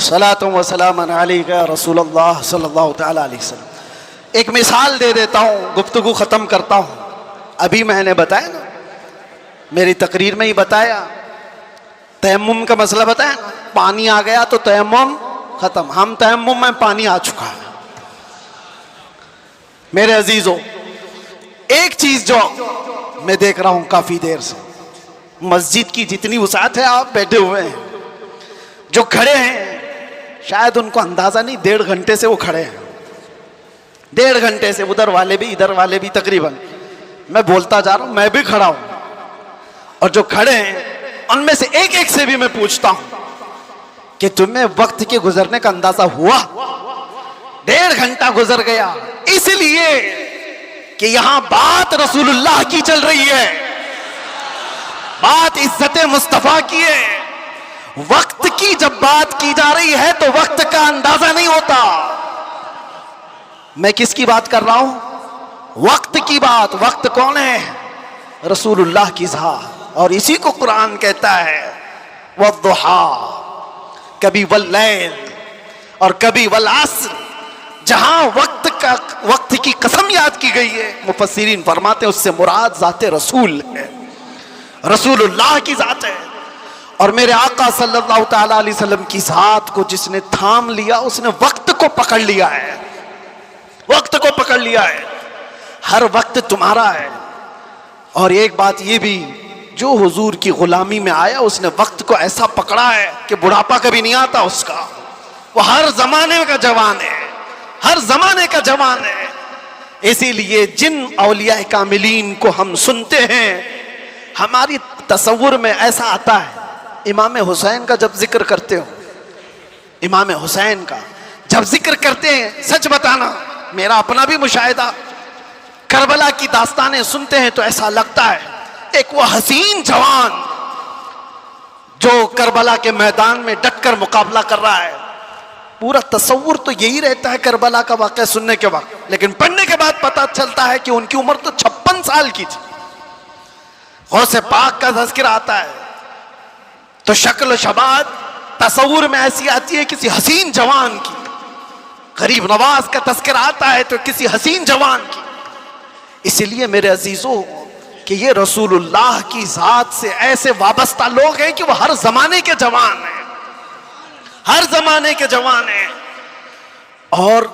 सलातु व सलामन अलैका या रसूलल्लाह सल्लल्लाहु तआला अलैहि वसल्लम। एक मिसाल दे देता हूँ, गुफ्तगू ख़त्म करता हूँ। अभी मैंने बताया ना, मेरी तकरीर में ही बताया, तयम्मुम का मसला बताया ना, पानी आ गया तो तयम्मुम खत्म। हम तयम्मुम में पानी आ चुका है। मेरे अजीजों, एक चीज जो मैं देख रहा हूं काफी देर से, मस्जिद की जितनी वसात है, आप बैठे हुए हैं, जो खड़े हैं, शायद उनको अंदाजा नहीं, 1.5 घंटे से वो खड़े हैं। 1.5 घंटे से, उधर वाले भी इधर वाले भी, तकरीबन मैं बोलता जा रहा हूं, मैं भी खड़ा हूं। और जो खड़े हैं उनमें से एक एक से भी मैं पूछता हूं कि तुम्हें वक्त के गुजरने का अंदाजा हुआ? 1.5 घंटा गुजर गया, इसलिए कि यहां बात रसूलुल्लाह की चल रही है, बात इज्जत मुस्तफा की है। वक्त की जब बात की जा रही है तो वक्त का अंदाजा नहीं होता। मैं किसकी बात कर रहा हूं? वक्त की बात। वक्त कौन है? रसूलुल्लाह की ज़ात। और इसी को कुरान कहता है वद्दुहा, कभी वल्लैल और कभी वल अस्र। जहां वक्त की कसम याद की गई है, मुफस्सिरीन फरमाते हैं उससे मुराद ज़ाते रसूल है, रसूलुल्लाह की ज़ात है। और मेरे आका सल्लल्लाहु ताला अलैहि वसल्लम की ज़ात को जिसने थाम लिया उसने वक्त को पकड़ लिया है, वक्त को पकड़ लिया है। हर वक्त तुम्हारा है। और एक बात ये भी, जो हुजूर की गुलामी में आया उसने वक्त को ऐसा पकड़ा है कि बुढ़ापा कभी नहीं आता उसका। वो हर जमाने का जवान है, हर जमाने का जवान है। इसीलिए जिन औलिया कामिलीन को हम सुनते हैं, हमारी तसव्वुर में ऐसा आता है, इमाम हुसैन का जब जिक्र करते हो, इमाम हुसैन का जब जिक्र करते हैं, सच बताना मेरा अपना भी मुशाहिदा, करबला की दास्तानें सुनते हैं तो ऐसा लगता है एक वो हसीन जवान जो करबला के मैदान में डटकर मुकाबला कर रहा है। पूरा तसव्वुर तो यही रहता है करबला का वाक़या सुनने के वक्त, लेकिन पढ़ने के बाद पता चलता है कि उनकी उम्र तो 56 साल की थी। गौसे पाक का तज़किरा आता है तो शक्ल शबाद तसव्वुर में ऐसी आती है किसी हसीन जवान की। गरीब नवाज का तज़किरा आता है तो किसी हसीन जवान की। इसलिए मेरे अजीजों कि ये रसूलुल्लाह की ज़ात से ऐसे वाबस्ता लोग हैं कि वो हर जमाने के जवान हैं, हर जमाने के जवान हैं। और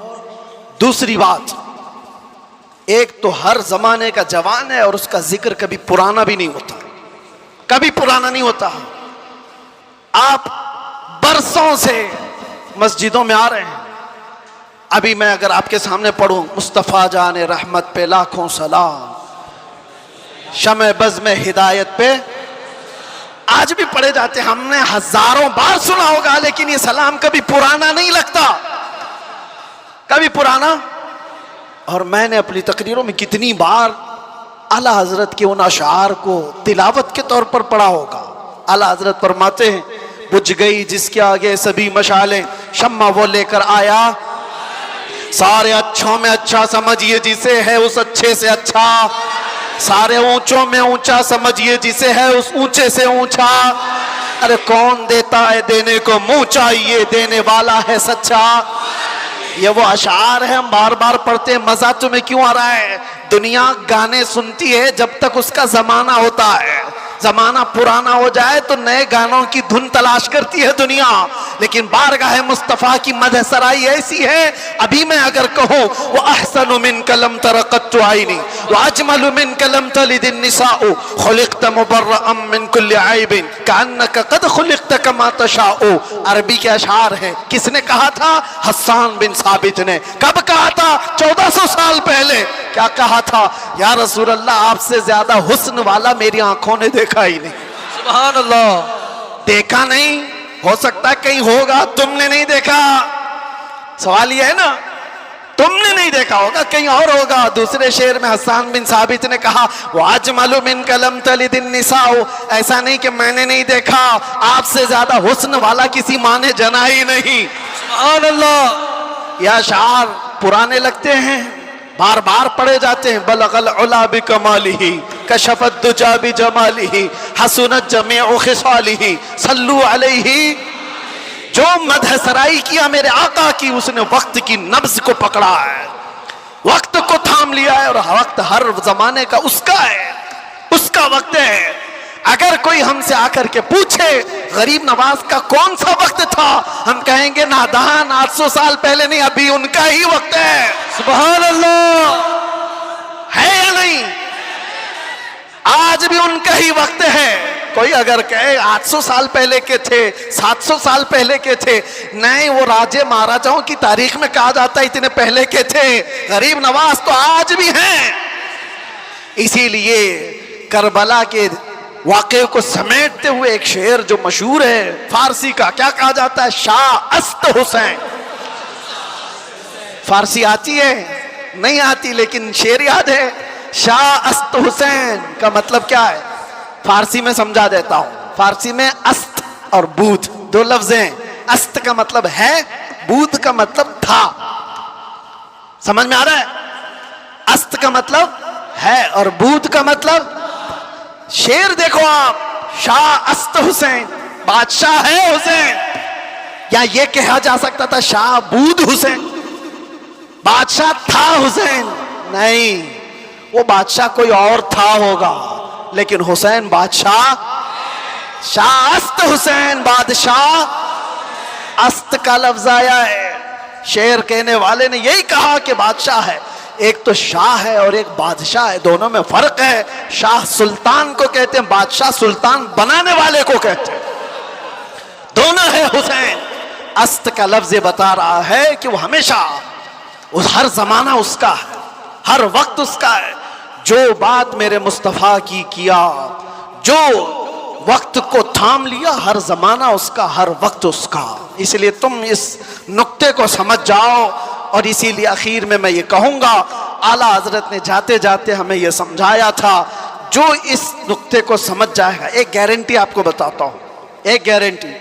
दूसरी बात, एक तो हर जमाने का जवान है और उसका जिक्र कभी पुराना भी नहीं होता, कभी पुराना नहीं होता। आप बरसों से मस्जिदों में आ रहे हैं, अभी मैं अगर आपके सामने पढ़ूं मुस्तफ़ा जाने रहमत पे लाखों सलाम, शमे बज़ में हिदायत पे, आज भी पढ़े जाते हैं, हमने हजारों बार सुना होगा, लेकिन ये सलाम कभी पुराना नहीं लगता, कभी पुराना। और मैंने अपनी तकरीरों में कितनी बार आला हजरत के उन अशार को तिलावत के तौर पर पढ़ा होगा। आला हजरत फरमाते हैं, बुझ गई जिसके आगे सभी मशालें, शम्मा वो लेकर आया, सारे अच्छों में अच्छा समझिए जिसे है उस अच्छे से अच्छा, सारे ऊंचों में ऊंचा समझिए जिसे है उस ऊंचे से ऊंचा। अरे कौन देता है देने को मुंह चाहिए, देने वाला है सच्चा। ये वो अशार है, हम बार बार पढ़ते हैं, मजा तुम्हें क्यों आ रहा है? दुनिया गाने सुनती है जब तक उसका जमाना होता है, जमाना पुराना हो जाए तो नए गानों की धुन तलाश करती है दुनिया। लेकिन बारगाह मुस्तफ़ा की मदह सराई ऐसी है, अभी मैं अगर कहूँ वो अहसनु मिन कलम तरक़त आइनी व अजमलु मिन कलम तलिदिन निसाउ खुलिक़त मुबर्रअम मिन कुल्लि ऐबिन कअन्नक क़द खुलिक़त कमा तशाउ। अरबी के अशार है। किसने कहा था? हस्सान बिन साबित ने। कब कहा था? 1400 साल पहले। क्या कहा था? या रसूल अल्लाह, आपसे ज्यादा हुस्न वाला मेरी आंखों ने देखा ही नहीं। सुभान अल्लाह। देखा नहीं, हो सकता है कहीं होगा, तुमने नहीं देखा। सवाल ये है ना, तुमने नहीं देखा होगा, कहीं और होगा। दूसरे शेर में हस्सान बिन साबित ने कहा वाजमलु मिन कलम तलिदिन निसाउ, ऐसा नहीं कि मैंने नहीं देखा, आपसे ज्यादा हुस्न वाला किसी माँ ने जना ही नहीं। सुभान अल्लाह। यह अशार पुराने लगते हैं, बार बार पढ़े जाते हैं। बलगल उला बिकमालिही कशफत दुजा बिजमालिही हसनत जमीउ खिसालिही सल्लु अलैहि। जो मदह सराई किया मेरे आका की, उसने वक्त की नब्ज को पकड़ा है, वक्त को थाम लिया है। और वक्त हर जमाने का उसका है, उसका वक्त है। अगर कोई हमसे आकर के पूछे गरीब नवाज का कौन सा वक्त था, हम कहेंगे नादान, 800 साल पहले नहीं, अभी उनका ही वक्त है। सुभान अल्लाह। है या नहीं? आज भी उनका ही वक्त है। कोई अगर कहे 800 साल पहले के थे, 700 साल पहले के थे, नहीं, वो राजे महाराजाओं की तारीख में कहा जाता है इतने पहले के थे। गरीब नवाज तो आज भी हैं। इसीलिए करबला के वाक़े को समेटते हुए एक शेर जो मशहूर है फारसी का, क्या कहा जाता है? शाह अस्त हुसैन। फारसी आती है? नहीं आती, लेकिन शेर याद है। शाह अस्त हुसैन का मतलब क्या है? फारसी में समझा देता हूं। फारसी में अस्त और बूध दो लफ्ज हैं। अस्त का मतलब है, बूध का मतलब था। समझ में आ रहा है? अस्त का मतलब है और बूध का मतलब। शेर देखो आप, शाह अस्त हुसैन, बादशाह है हुसैन। या ये कहा जा सकता था शाह बूध हुसैन, बादशाह था हुसैन। नहीं, वो बादशाह कोई और था होगा, लेकिन हुसैन बादशाह। शाह अस्त हुसैन, बादशाह। अस्त का लफ्ज आया है। शेर कहने वाले ने यही कहा कि बादशाह है। एक तो शाह है और एक बादशाह है, दोनों में फर्क है। शाह सुल्तान को कहते हैं, बादशाह सुल्तान बनाने वाले को कहते हैं। दोनों है हुसैन। अस्त का लफ्ज बता रहा है कि वो हमेशा, उस हर जमाना उसका है, हर वक्त उसका है। जो बात मेरे मुस्तफा की किया, जो वक्त को थाम लिया, हर जमाना उसका, हर वक्त उसका। इसलिए तुम इस नुक्ते को समझ जाओ। और इसीलिए आखिर में मैं ये कहूंगा, आला हजरत ने जाते जाते हमें ये समझाया था, जो इस नुक्ते को समझ जाएगा। एक गारंटी आपको बताता हूं, एक गारंटी,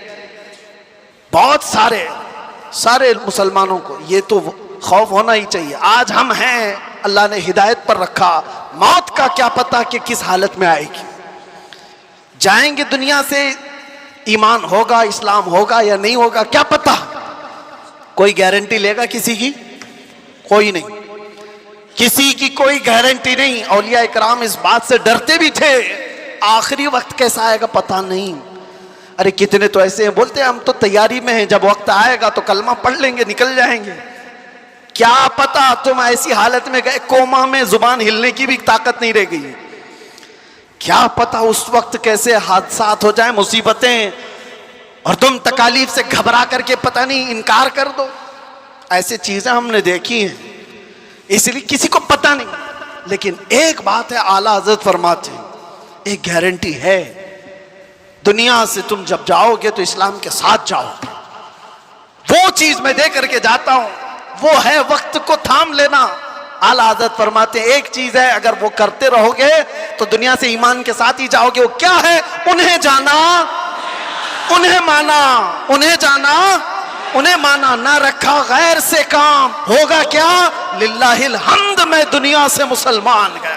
बहुत सारे मुसलमानों को ये तो खौफ होना ही चाहिए। आज हम हैं, अल्लाह ने हिदायत पर रखा, मौत का क्या पता कि किस हालत में आएगी। जाएंगे दुनिया से, ईमान होगा, इस्लाम होगा या नहीं होगा, क्या पता। कोई गारंटी लेगा किसी की? कोई नहीं, किसी की कोई गारंटी नहीं। औलिया इकराम इस बात से डरते भी थे, आखिरी वक्त कैसा आएगा पता नहीं। अरे कितने तो ऐसे हैं, बोलते हैं हम तो तैयारी में हैं, जब वक्त आएगा तो कलमा पढ़ लेंगे, निकल जाएंगे। क्या पता तुम ऐसी हालत में गए, कोमा में, जुबान हिलने की भी ताकत नहीं रह गई। क्या पता उस वक्त कैसे हादसात हो जाए, मुसीबतें, और तुम तकालीफ से घबरा करके पता नहीं इनकार कर दो। ऐसी चीजें हमने देखी हैं, इसलिए किसी को पता नहीं। लेकिन एक बात है, आला हजरत फरमाते हैं, एक गारंटी है, दुनिया से तुम जब जाओगे तो इस्लाम के साथ जाओगे। वो चीज मैं दे करके जाता हूं, वो है वक्त को थाम लेना। आला हजरत फरमाते हैं, एक चीज है, अगर वो करते रहोगे तो दुनिया से ईमान के साथ ही जाओगे। वो क्या है? उन्हें जाना, उन्हें माना, उन्हें जाना, उन्हें माना, ना रखा गैर से काम। होगा क्या? लिल्लाहिल हम्द, मैं दुनिया से मुसलमान गया।